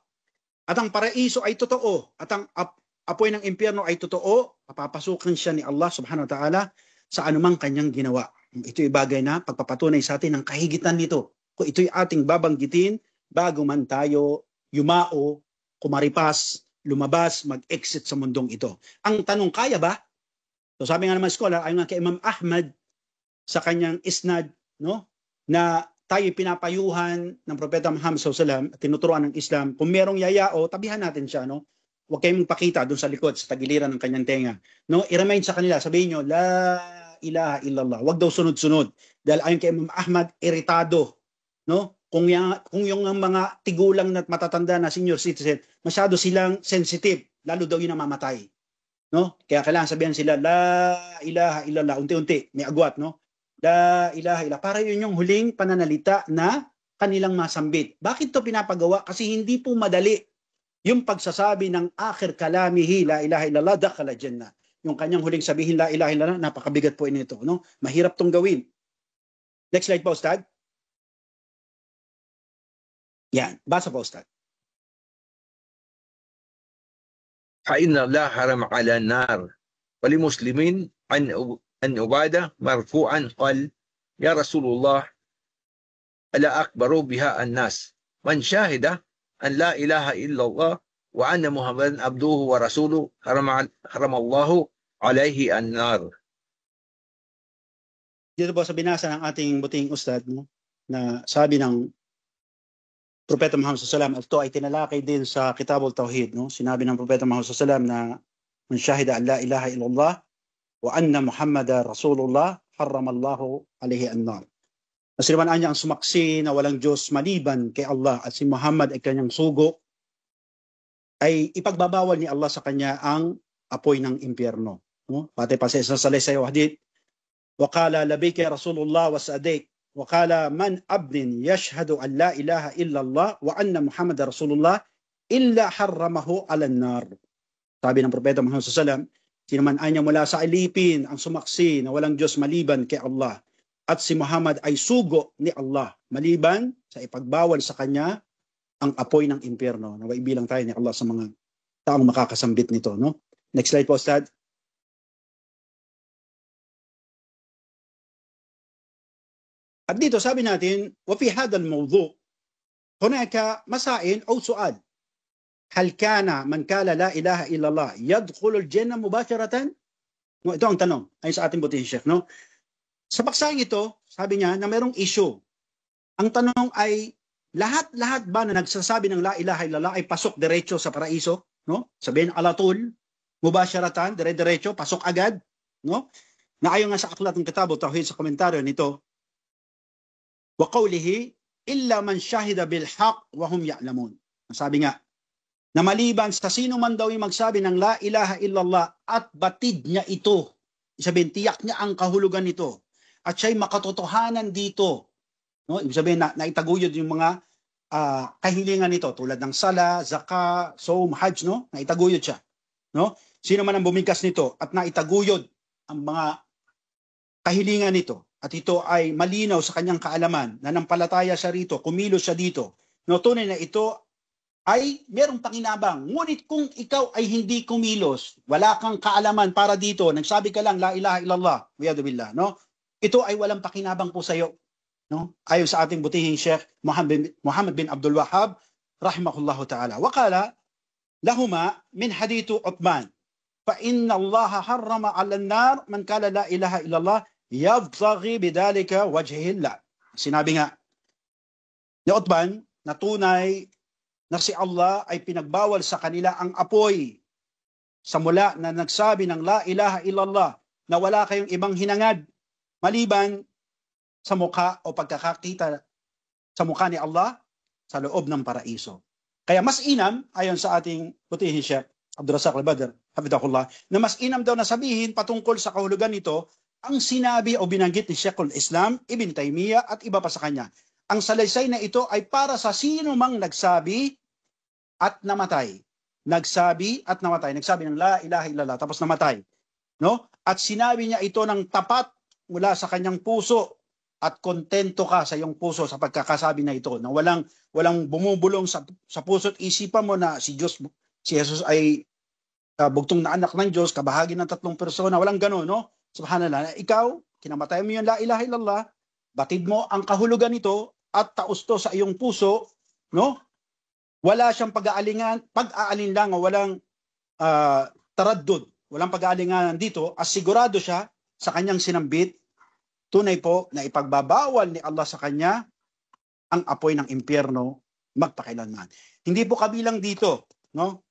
At ang paraiso ay totoo, at ang apoy ng impyerno ay totoo, papapasukin siya ni Allah subhanahu wa ta'ala sa anumang kanyang ginawa. Ito'y bagay na pagpapatunay sa atin ng kahigitan nito. Kung ito'y ating babanggitin bago man tayo yumao, kumaripas, lumabas, mag-exit sa mundong ito. Ang tanong, kaya ba? So sabi nga naman scholar, ayon nga kay Imam Ahmad sa kanyang isnad, no, na tayo pinapayuhan ng Propeta Muhammad SAW at tinuturuan ng Islam, kung merong yayao, tabihan natin siya, no? Huwag kayong magpakita doon sa likod, sa tagiliran ng kanyang tenga. No? I-remind sa kanila, sabihin nyo, La ilaha illallah. Huwag daw sunod-sunod. Dahil ayon kay Imam Ahmad, iritado. No? Kung yung mga tigulang at matatanda na senior citizen, masyado silang sensitive. Lalo daw yun ang mamatay. No? Kaya kailangan sabihan sila, La ilaha illallah. Unti-unti, may agwat. No? La ilaha illallah. Para yun yung huling pananalita na kanilang masambit. Bakit to pinapagawa? Kasi hindi po madali yung pagsasabi ng akhir kalamihi la ilaha illallah dakhala jannah. Yung kanyang huling sabihin la ilaha illallah, napakabigat po ito, no? Mahirap tong gawin. Next slide po, Ustad. Yan, basa po, Ustad. فإن الله حرم على النار ولمسلمين عن عبادة مرفوعا قال يا رسول الله ألا أكبر بها الناس من شاهد أن لا إله إلا الله وأن محمدا عبده ورسوله حرم الله عليه النار. Dito po sa binasa ng ating buting Ustad, no, na sabi ng Propeta Muhammad SAW, ito ay tinalakay din sa Kitabul Tawhid. No? Sinabi ng Propeta Muhammad SAW na man shahida an la ilaha illallah wa anna Muhammadan Rasulullah haramallahu alayhi an-nar. Nasiliman niya ang sumaksi na walang Diyos maliban kay Allah at si Muhammad ay kanyang sugo, ay ipagbabawal ni Allah sa kanya ang apoy ng impyerno. No? Pati pa sa salaysay o hadith, وقال لبيك يا رسول الله وسأديك وقال من عبد يشهد أن لا إله إلا الله وأن محمد رسول الله إلا حرمه على النار. Sabi ng Propeta Muhammad SAW, sino man anya mula sa alipin ang sumaksi na walang Diyos maliban kay Allah at si Muhammad ay sugo ni Allah maliban sa ipagbawal sa kanya ang apoy ng impyerno. Naway bilang tayo ni Allah sa mga taong makakasambit nito. No? Next slide po, Ustad. At dito sabi natin, وفي هذا الموضوع هناك مسائل أو سؤال. هل كان من قال لا إله إلا الله يدخل الجنة مباشرة؟ No, ito ang tanong ayon sa ating butihing Sheikh. No? Sa paksang ito, sabi niya na mayroong issue. Ang tanong ay, lahat ba na nagsasabi ng la ilaha illallah ay pasok diretso sa paraiso? No? Sabihin alatul, mubasharatan, dire-diretso, pasok agad. No? Na ayon nga sa aklat ng Kitab Tauhid sa komentaryo nito, وَقَوْلِهِ إِلَّا مَنْ شَهِدَ بِالْحَقِّ وَهُمْ يَعْلَمُونَ. Sabi nga, na maliban sa sino man daw yung magsabi ng la ilaha illallah at batid niya ito, sabihin, tiyak niya ang kahulugan nito, at siya'y makatotohanan dito. No? Ibig sabihin, naitaguyod yung mga kahilingan nito, tulad ng sala, zaka, saum, hajj, no? Naitaguyod siya. No? Sino man ang bumigkas nito at naitaguyod ang mga kahilingan nito, at ito ay malinaw sa kanyang kaalaman, nanampalataya siya rito, kumilos siya dito, no, tunay na ito ay merong pakinabang. Ngunit kung ikaw ay hindi kumilos, wala kang kaalaman para dito, nagsabi ka lang la ilaha illallah, wiyadu billah, no? Ito ay walang pakinabang po sa iyo, no? Ayon sa ating butihing Sheikh Muhammad bin Abdul Wahhab rahimahullahu ta'ala. Waqala lahuma min hadithu Uthman, fa inna Allah harrama 'ala an-nar man qala la ilaha illallah yabtaghi bidalika wajhillah. Sinabi nga ni Uthman na tunay na si Allah ay pinagbawal sa kanila ang apoy sa mula na nagsabi ng la ilaha illallah na wala kayong ibang hinangad maliban sa mukha o pagkakakita sa mukha ni Allah sa loob ng paraiso. Kaya mas inam, ayon sa ating butihing Sheikh Abdul Razak Al-Badr, hafidhahullah, na mas inam daw na sabihin patungkol sa kahulugan nito ang sinabi o binanggit ni Sheikhul Islam, Ibn Taymiyyah at iba pa sa kanya. Ang salaysay na ito ay para sa sino mang nagsabi at namatay. Nagsabi at namatay. Nagsabi ng la ilaha illallah tapos namatay. No? At sinabi niya ito ng tapat mula sa kanyang puso at kontento ka sa iyong puso sa pagkakasabi na ito. Na walang bumubulong sa puso at isipan mo na si Jesus ay bugtong na anak ng Diyos, kabahagi ng tatlong persona. Walang gano'n, no? Subhanallah, ikaw, kinamatay mo yung la ilaha illallah, batid mo ang kahulugan nito at tausto sa iyong puso, no? Wala siyang pag-aalinlang o walang taraddud, walang pag-aalingan dito, asigurado siya sa kanyang sinambit, tunay po na ipagbabawal ni Allah sa kanya ang apoy ng impyerno magpakailanman. Hindi po kabilang dito, no?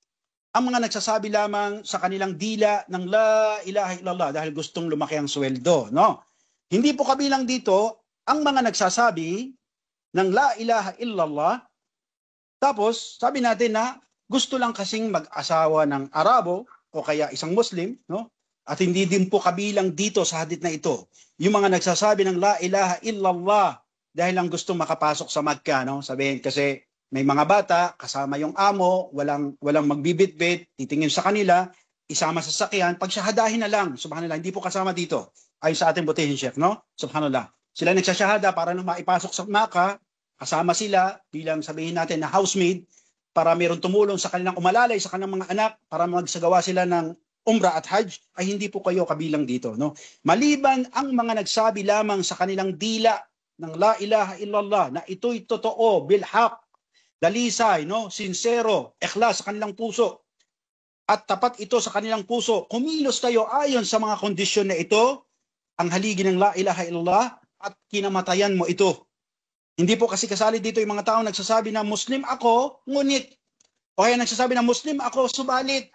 Ang mga nagsasabi lamang sa kanilang dila ng la ilaha illallah dahil gustong lumaki ang sweldo, no? Hindi po kabilang dito ang mga nagsasabi ng la ilaha illallah tapos sabi natin na gusto lang kasing mag-asawa ng Arabo o kaya isang Muslim, no? At hindi din po kabilang dito sa hadith na ito yung mga nagsasabi ng la ilaha illallah dahil lang gusto makapasok sa Makkah, no? Sabihin kasi may mga bata, kasama yung amo, walang magbibitbit, titingin sa kanila, isama sa sakyan, pagsyahadahin na lang, subhanallah, hindi po kasama dito. Ayon sa ating butihing Sheikh, no? Subhanallah. Sila nagsasyahada para nang maipasok sa Makkah, kasama sila bilang sabihin natin na housemaid, para mayroong tumulong sa kanilang umalalay sa kanilang mga anak, para magsagawa sila ng umrah at hajj, ay hindi po kayo kabilang dito, no? Maliban ang mga nagsabi lamang sa kanilang dila ng la ilaha illallah na ito'y totoo, bilhaq, dalisay, no, sincero, ikhlas sa kanilang puso at tapat ito sa kanilang puso, kumilos tayo ayon sa mga kondisyon na ito, ang haligi ng la ilaha illallah at kinamatayan mo ito. Hindi po kasi kasali dito yung mga taong nagsasabi na Muslim ako, ngunit, o kaya nagsasabi na Muslim ako, subalit,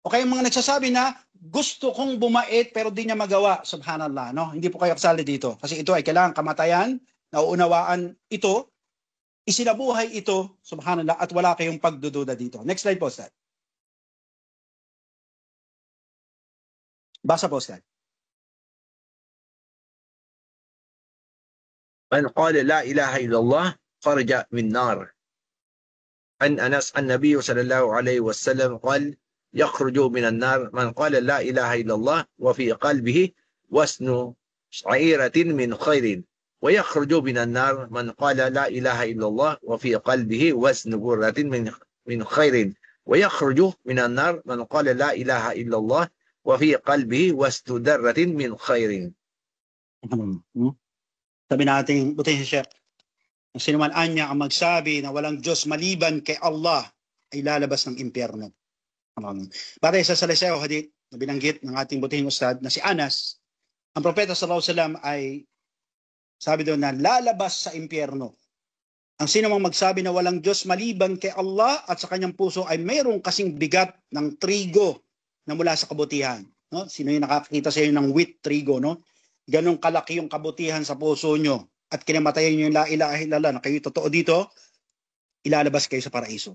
o kaya mga nagsasabi na gusto kong bumait pero di niya magawa, subhanallah, no? Hindi po kayo kasali dito kasi ito ay kailangan kamatayan, nauunawaan ito, isinabuhay ito, subhanallah, at wala kayong pagdududa dito. Next slide po, Ustad. Basa po, Ustad. من قال لا إله إلا الله خرج من نار. عن أنس النبي صلى الله عليه وسلم قال يخرج من النار من قال لا إله إلا الله وفي قلبه وزن شعيرة من خير ويخرج من النار من قال لا إله إلا الله وفي قلبه وزن برة من خير ويخرج من النار من قال لا إله إلا الله وفي قلبه وزن درة من خير. Sabi natin, buti si Sheikh, ang sinuman anya ang magsabi na walang Diyos maliban kay Allah ay lalabas ng impyerno. Batay sa Saliseo hadith na binanggit ng ating butihing ustad na si Anas, ang propeta sallallahu alaihi wasallam ay sabi doon na lalabas sa impyerno. Ang sinumang magsabi na walang Diyos maliban kay Allah at sa kanyang puso ay mayroong kasing bigat ng trigo na mula sa kabutihan. No? Sino yung nakakita sa inyo ng wheat trigo, no? Ganong kalaki yung kabutihan sa puso nyo at kinamatayan nyo yung la ilaha illallah na kayo totoo dito, ilalabas kayo sa paraiso.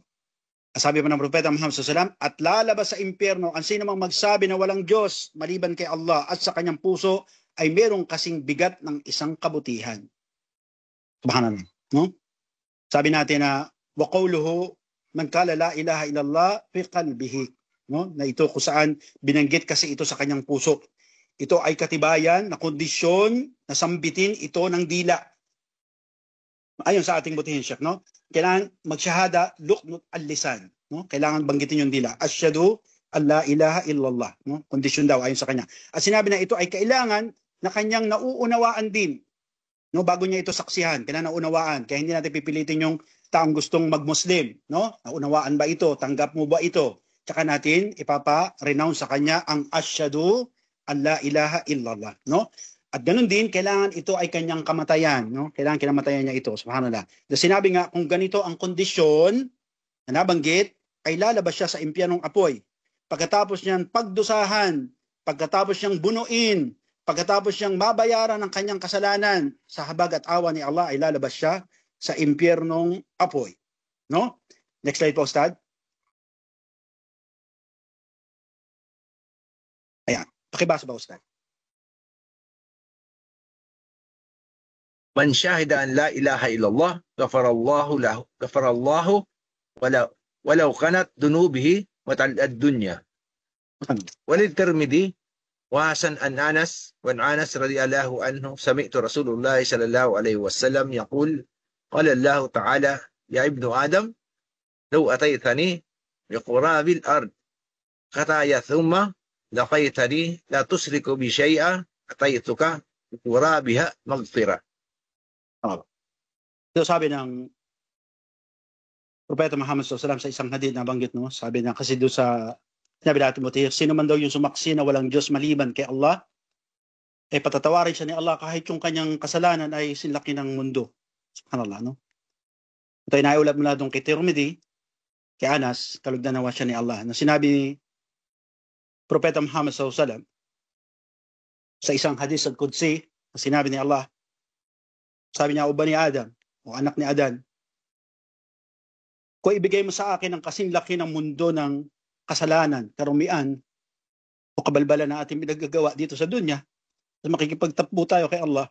Sabi pa ng propeta Muhammad sallallahu alaihi wasallam, at lalabas sa impyerno ang sino mang magsabi na walang Diyos maliban kay Allah at sa kanyang puso ay merong kasing bigat ng isang kabutihan. Subhanallah, no? Sabi natin na wa qawluhu man qala la ilaha illallah fi qalbihi, no? Na ito kung saan binanggit kasi ito sa kanyang puso. Ito ay katibayan na kondisyon na sambitin ito ng dila. Ayon sa ating butihin, Sheikh, no? Kailangan magsyahada luqnut al-lisan, no? Kailangan banggitin yung dila. Asyhadu an la ilaha illallah, no? Kondisyon daw ayon sa kanya. At sinabi na ito ay kailangan na kanyang nauunawaan din, no? Bago niya ito saksihan, kailangan naunawaan. Kaya hindi natin pipilitin yung taong gustong mag-Muslim, no? Naunawaan ba ito? Tanggap mo ba ito? Tsaka natin ipapa-renounce sa kanya ang asyhadu an la ilaha illallah, no? At ganun din, kailangan ito ay kanyang kamatayan, no? Kailangan kinamatayan niya ito, subhanallah. Dahil sinabi nga, kung ganito ang kondisyon na nabanggit, ay lalabas siya sa impyernong apoy. Pagkatapos niyang pagdusahan, pagkatapos niyang bunuin, pagkatapos niyang mabayaran ng kanyang kasalanan sa habag at awa ni Allah, ay lalabas siya sa impyernong apoy, no? Next slide po, Ustad. Ayan. Pakibasa ba, Ustad? من شهد أن لا إله إلا الله غفر الله له ولو كانت ذنوبه مثل الدنيا. وللترمذي وحسن عن أنس رضي الله عنه سمعت رسول الله صلى الله عليه وسلم يقول قال الله تعالى يا ابن آدم لو أتيتني بقراب الأرض خطايا ثم لقيتني لا تشرك بي شيئا أتيتك بقرابها مغفرة. Ito sabi ng propeta Muhammad sallallahu alaihi wasallam sa isang hadith na banggit, no? Sabi niya kasi doon sa sinabi natin mo, sino man daw yung sumaksi na walang Diyos maliban kay Allah, ay patatawarin siya ni Allah kahit yung kanyang kasalanan ay sinlaki ng mundo. Subhanallah, no? Ito ay naiulat mula doon kay Tirmidhi, kay Anas, kalugdan nawa siya ni Allah, na sinabi ni propeta Muhammad sallallahu alaihi wasallam sa isang hadith al-Qudsi, na sinabi ni Allah, sabi niya, o bani Adam, o anak ni Adan, kung ibigay mo sa akin ang kasing laki ng mundo ng kasalanan, karumian, o kabalbalan na ating pinagagawa dito sa dunya, at makikipagtapbo tayo kay Allah,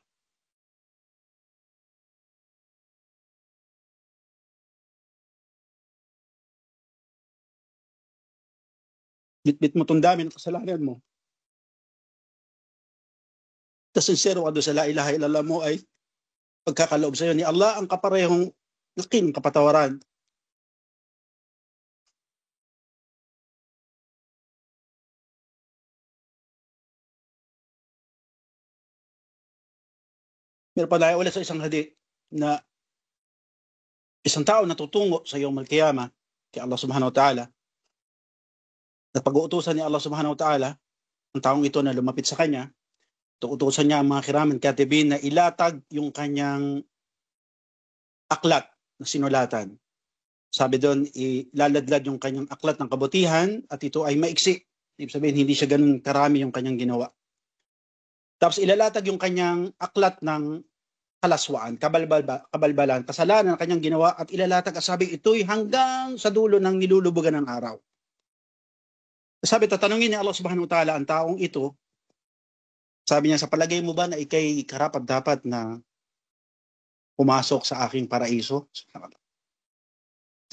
bit-bit mo itong dami ng kasalanan mo, tapos sincero ka doon sa la ilaha illallah mo, ay pagkakaloob sa iyo ni Allah ang kaparehong laki ng kapatawaran. Meron pa tayo ulit sa isang hadith na isang tao natutungo sa Yawm al-Qiyamah kay Allah subhanahu wa ta'ala, na pag-uutusan ni Allah subhanahu wa ta'ala ang taong ito na lumapit sa kanya, tuutusan niya ang mga kiraman katibin na ilatag yung kanyang aklat na sinulatan. Sabi doon, ilaladlad yung kanyang aklat ng kabutihan at ito ay maiksi. Ibig sabihin, hindi siya ganun karami yung kanyang ginawa. Tapos ilalatag yung kanyang aklat ng kalaswaan, kabalbalan, kasalanan ng kanyang ginawa at ilalatag at sabi ito'y hanggang sa dulo ng nilulubugan ng araw. Sabi, tatanungin ni Allah subhanahu wa ta'ala ang taong ito Sabi niya, sa palagay mo ba na ikay karapat-dapat na pumasok sa aking paraiso?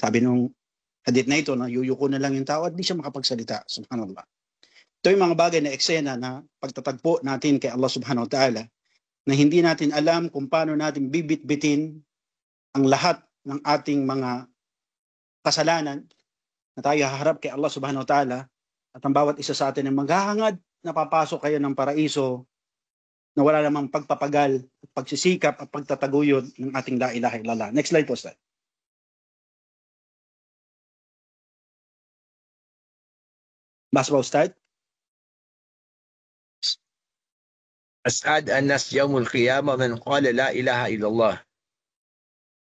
Sabi nung hadith na ito, na yuyuko na lang yung tao at di siya makapagsalita. Subhanallah. Ito yung mga bagay na eksena na pagtatagpo natin kay Allah subhanahu wa ta'ala na hindi natin alam kung paano natin bibit-bitin ang lahat ng ating mga kasalanan na tayo haharap kay Allah subhanahu wa ta'ala at ang bawat isa sa atin ay maghahangad na papasok kayo ng paraiso na wala namang pagpapagal, pagsisikap at pagtataguyod ng ating la ilaha illallah. Next slide po, Ustad. Basta ba, Ustad? أسعد الناس يوم القيامة من قال لا إله إلا الله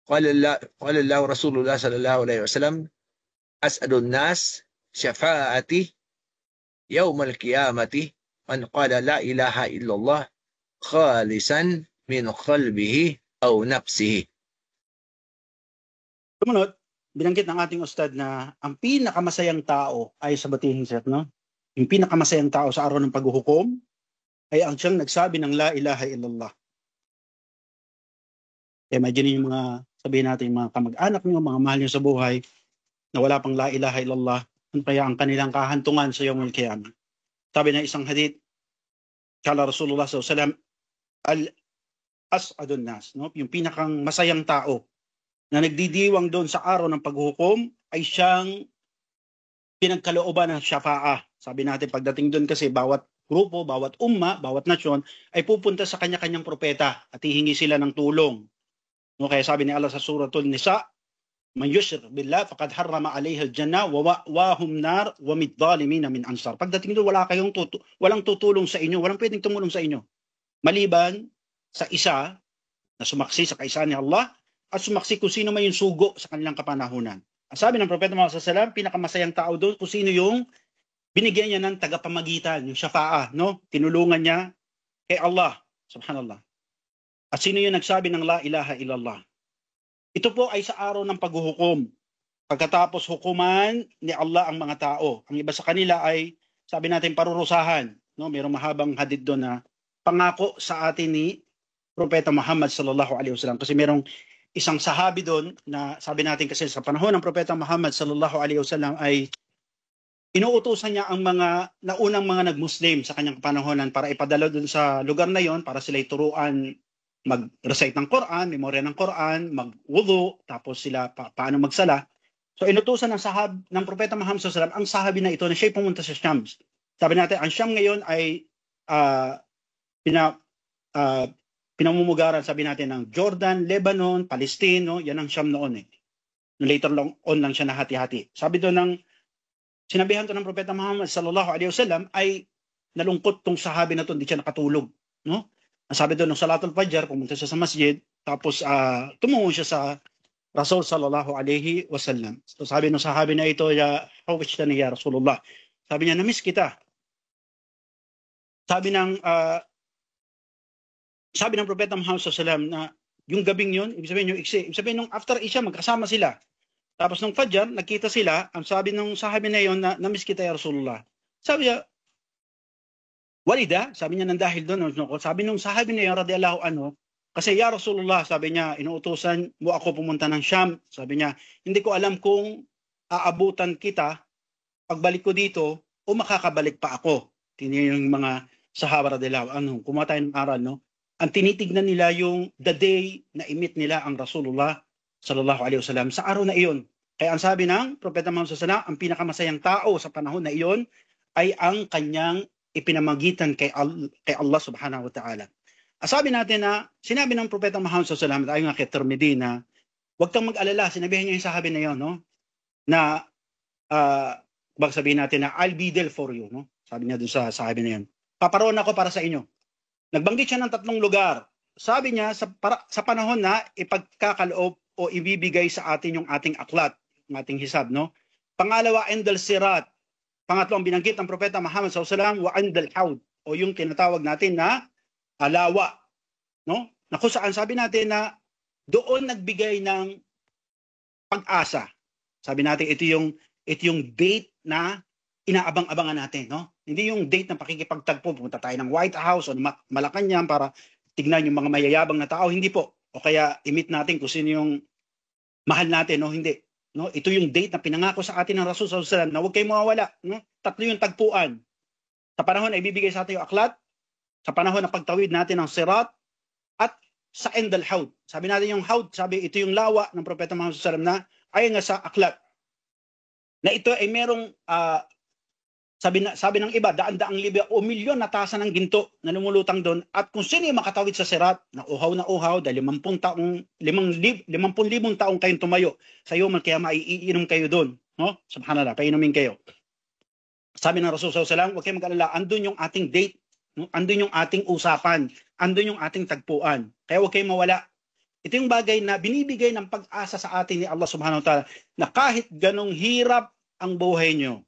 قال الله رسول الله صلى الله عليه وسلم أسعد الناس شفاعتي يوم القيامة من قال لا إله إلا الله خالصا من قلبه أو نفسه. Sumunod, binanggit ng ating Ustad na ang pinakamasayang tao ay sa batihin, sir, no? Yung pinakamasayang tao sa araw ng paghuhukom ay ang siyang nagsabi ng la ilaha illallah. Imagine yung mga, sabihin natin, mga kamag-anak nyo, mga mahal nyo sa buhay, na wala pang la ilaha illallah, ano kaya ang kanilang kahantungan sa yawmul qiyamah. Sabi na isang hadith, kala Rasulullah SAW, al-as'adun nas, no? Yung pinakang masayang tao na nagdidiwang doon sa araw ng paghuhukom ay siyang pinagkalooban ng syafa'ah. Sabi natin, pagdating doon kasi bawat grupo, bawat umma, bawat nasyon ay pupunta sa kanya-kanyang propeta at hihingi sila ng tulong. No, kaya sabi ni Allah sa suratul Nisa, man yushrik billah faqad harrama alayhi al-jannah wa wa'wahum nar wa mid-dhalimin min ansar. Pagdating doon walang tutulong sa inyo, walang pwedeng tumulong sa inyo maliban sa isa na sumaksi sa kaisa ni Allah at sumaksi kung sino man yung sugo sa kanilang kapanahunan. Ang sabi ng Propeta Muhammad sallallahu alaihi wasallam, pinakamasayang tao doon kung sino yung binigyan niya ng tagapamagitan, yung syafa'ah, no? Tinulungan niya kay Allah, subhanallah. At sino yung nagsabi ng la ilaha illallah? Ito po ay sa araw ng paghuhukom. Pagkatapos hukuman ni Allah ang mga tao. Ang iba sa kanila ay, sabi natin, parurusahan. No? Mayroong mahabang hadith doon na pangako sa atin ni Propeta Muhammad sallallahu alaihi wasallam. Kasi mayroong isang sahabi doon na sabi natin kasi sa panahon ng Propeta Muhammad sallallahu alaihi wasallam ay inuutusan niya ang mga naunang mga nag-Muslim sa kanyang panahonan para ipadala doon sa lugar na yon para sila'y turuan mag-recite ng Quran, memorya ng Quran, mag-wudu, tapos sila paano magsala. So inutusan ng Propeta Muhammad sallallahu alaihi wasallam ang sahabi na ito na siya'y pumunta sa Sham. Sabi natin, ang Sham ngayon ay pinamumugaran, sabi natin, ng Jordan, Lebanon, Palestine, no? Yan ang Sham noon eh. Later on lang siya nahati-hati. Sabi doon ng sinabihan to ng Propeta Muhammad sallallahu alaihi wasallam ay nalungkot tong sahabi na to, hindi siya nakatulog, no? Sabi doon ng Salatul Fajr, pumunta siya sa masjid, tapos tumungo siya sa Rasul sallallahu alaihi wasallam. So sabi ng sahabi na ito, ya hawajtani ya Rasulullah. Sabi niya, namiss kita. Sabi ng Propeta Muhammad sallallahu alaihi wasallam na yung gabing yun, ibig sabihin nung after Isha magkasama sila. Tapos nung Fajr, nakita sila, ang sabi ng sahabi na yon na namiss kita ya Rasulullah. Sabi niya, walida, sabi niya nang dahil doon, sabi nung sahabi na yon radiyallahu anhu, kasi ya Rasulullah, sabi niya, inuutusan mo ako pumunta ng Sham. Sabi niya, hindi ko alam kung aabutan kita, pagbalik ko dito, o makakabalik pa ako. Tiniyan yung mga sahaba radiyallahu anhu, kumuha tayo ng aral, no? Ang tinitignan nila yung the day na imit nila ang Rasulullah sallallahu alaihi wasallam sa araw na iyon. Kaya ang sabi ng Propeta Muhammad sallallahu alaihi wasallam, ang pinakamasayang tao sa panahon na iyon ay ang kanyang ipinamagitan kay Allah subhanahu wa ta'ala. Sabi natin na sinabi ng Propeta Muhammad sallallahu alaihi wasallam, ayon nga kay Tirmidhi, na huwag kang mag-alala, sinabihan niya yung sahabi na iyon, no? Na sabihin natin na I'll be there for you, no? Sabi niya dun sa sahabi na iyon, paparoon ako para sa inyo. Nagbanggit siya ng 3 lugar. Sabi niya sa panahon na ipagkakaloob o ibibigay sa atin yung ating aklat, yung ating hisab, no? Pangalawa, endal sirat. Pangatlo, ang binanggit ng Propeta Muhammad sallallahu alaihi wasallam, wa endal haud, o yung tinatawag natin na alawa, no? Na kung saan sabi natin na doon nagbigay ng pag-asa. Sabi natin ito yung date na inaabang-abangan natin, no? Hindi yung date ng pakikipagtagpo, pumunta tayo ng White House o Malacanang para tignan yung mga mayayabang na tao, hindi po. O kaya i-meet natin kung sino yung mahal natin, no? Hindi. No? Ito yung date na pinangako sa atin ng Rasul sallallahu alaihi wasallam na huwag kayong mawawala, no? 3 yung tagpuan. Sa panahon na ibibigay sa atin yung aklat, sa panahon na pagtawid natin ng sirat, at sa end al-haud. Sabi natin yung haud, sabi ito yung lawa ng Propeta Muhammad sallallahu alaihi wasallam na ayon nga sa aklat. Na ito ay merong sabi ng iba, daan-daang libo o milyon na tasa ng ginto na lumulutang doon. At kung sino yung makatawid sa sirat, na uhaw dahil 50,000 taong kayong tumayo sa iyo, kaya maiinom kayo doon. No? Subhanallah, painumin kayo. Sabi ng Rasul sallallahu alaihi wasallam, huwag kayong mag-alala, andun yung ating date, no? Andun yung ating usapan, andun yung ating tagpuan. Kaya huwag kayong mawala. Ito yung bagay na binibigay ng pag-asa sa atin ni Allah subhanahu wa ta'ala na kahit ganong hirap ang buhay nyo,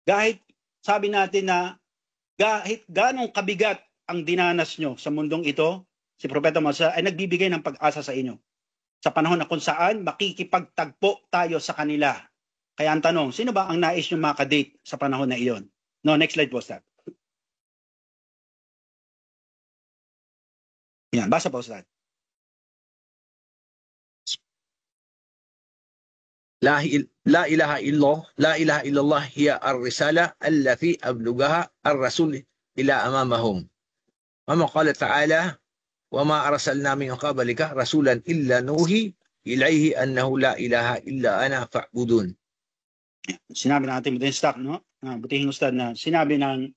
kahit sabi natin na kahit ganong kabigat ang dinanas nyo sa mundong ito, si Propeta Muhammad ay nagbibigay ng pag-asa sa inyo. Sa panahon na kung saan makikipagtagpo tayo sa kanila. Kaya ang tanong, sino ba ang nais nyo makadate sa panahon na iyon? No, next slide po, Ustad. Yan, basa po, Ustad. لا إله إلا الله هي الرسالة التي أبلغها الرسول إلى أمامهم. وما قال تعالى وما أرسلنا من قبلك رسولا إلا نوحي إليه أنه لا إله إلا أنا فاعبدون. Sinabi natin din stock, no? Butihing Ustad na sinabi ng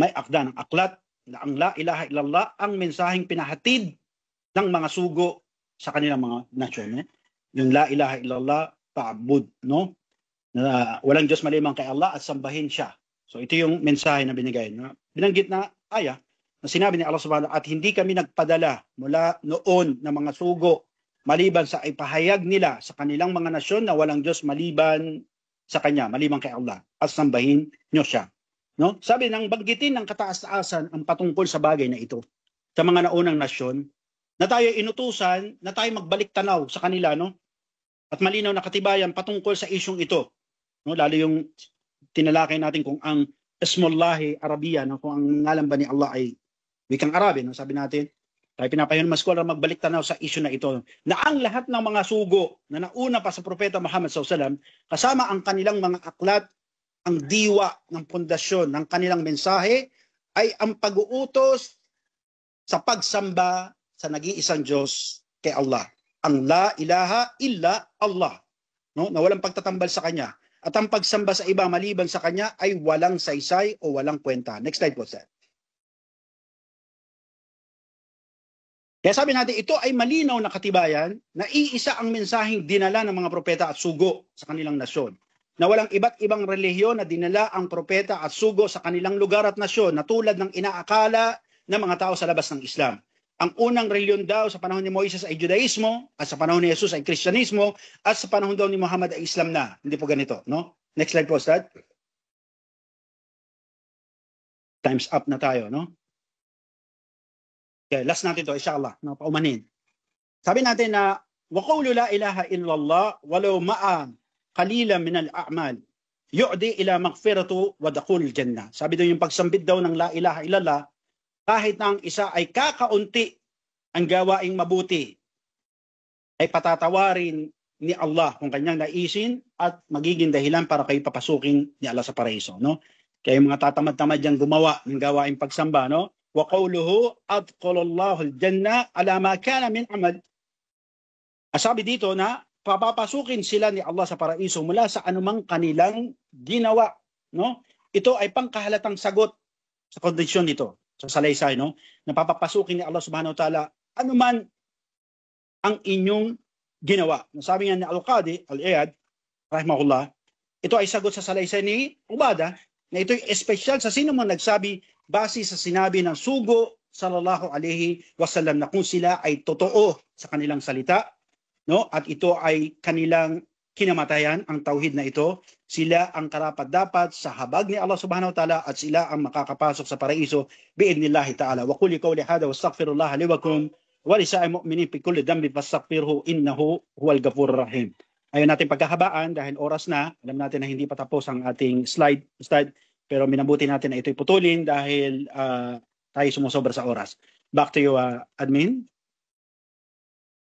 may akda ng aklat na ang la ilaha illallah ang mensaheng pinahatid ng mga sugo sa kanilang mga nasyon. Yung la ilaha illallah ta'bud, no? Na walang Diyos malimang kay Allah at sambahin siya. So ito yung mensahe na binigay, no? Binanggit na aya na sinabi ni Allah subhanahu at hindi kami nagpadala mula noon na mga sugo maliban sa ipahayag nila sa kanilang mga nasyon na walang Diyos maliban sa kanya, maliban kay Allah at sambahin nyo siya. No? Sabi nang banggitin ng kataas-taasan ang patungkol sa bagay na ito sa mga naunang nasyon na tayo inutusan na tayo magbalik tanaw sa kanila, no? At malinaw na katibayan patungkol sa isyong ito. No, lalo yung tinalakay natin kung ang Ismullahi Arabiya, no, kung ang ngalan ba ni Allah ay wikang Arabi, no, sabi natin, tayo pinapayun mas scholar magbalik tanaw sa isyu na ito. Na ang lahat ng mga sugo na nauna pa sa Propeta Muhammad SAW, kasama ang kanilang mga aklat, ang diwa ng pundasyon ng kanilang mensahe ay ang pag-uutos sa pagsamba sa nag-iisang Diyos kay Allah. Ang la ilaha illa Allah, no? Na walang pagtatambal sa kanya. At ang pagsamba sa iba maliban sa kanya ay walang saysay o walang kwenta. Next slide po, sir. Kaya sabi natin, ito ay malinaw na katibayan na iisa ang mensaheng dinala ng mga propeta at sugo sa kanilang nasyon. Na walang iba't ibang relihiyon na dinala ang propeta at sugo sa kanilang lugar at nasyon na tulad ng inaakala ng mga tao sa labas ng Islam. Ang unang reliyon daw sa panahon ni Moises ay Judaismo, at sa panahon ni Jesus ay Kristyanismo, at sa panahon daw ni Muhammad ay Islam na. Hindi po ganito, no? Next slide po, Ustad. Time's up na tayo, no? Okay, last natin to, inshallah, no, paumanin. Sabi natin na wa qawlu la ilaha illallah walau ma'a qalilan min al-a'mal yu'di ila maghfiratu wa dakhul jannah. Sabi daw yung pagsambit daw ng la ilaha illallah kahit na ang isa ay kakaunti ang gawaing mabuti, ay patatawarin ni Allah kung kanyang naisin at magiging dahilan para kayo papasukin ni Allah sa paraiso. No? Kaya yung mga tatamad-tamad dyan gumawa ng gawaing pagsamba, no? Wa qawluhu adkhalallahu al-janna ala ma kana min amal. Sabi dito na papapasukin sila ni Allah sa paraiso mula sa anumang kanilang ginawa. No? Ito ay pangkahalatang sagot sa kondisyon nito. Sa salaysay, no? Napapapasukin ni Allah subhanahu wa ta'ala anuman ang inyong ginawa. Sabi nga ni Al-Qadi, Al-Iyad, rahimahullah, ito ay sagot sa salaysay ni Ubadah, na ito ay espesyal sa sino man nagsabi base sa sinabi ng sugo sallallahu alaihi wasallam na kung sila ay totoo sa kanilang salita, no? At ito ay kanilang kinamatayan, ang tauhid na ito, sila ang karapat-dapat sa habag ni Allah subhanahu wa ta'ala at sila ang makakapasok sa paraiso biidnillahi ta'ala. Wa quli qawli hada wa astaghfirullah li wa lakum wa lisa'il mu'minin fi kulli dhanbin fastaghfirhu innahu huwal ghafurur rahim. Ayaw natin pagkahabaan dahil oras na. Alam natin na hindi pa tapos ang ating slide. Pero minabuti natin na ito'y putulin dahil tayo sumusobra sa oras. Back to you, admin.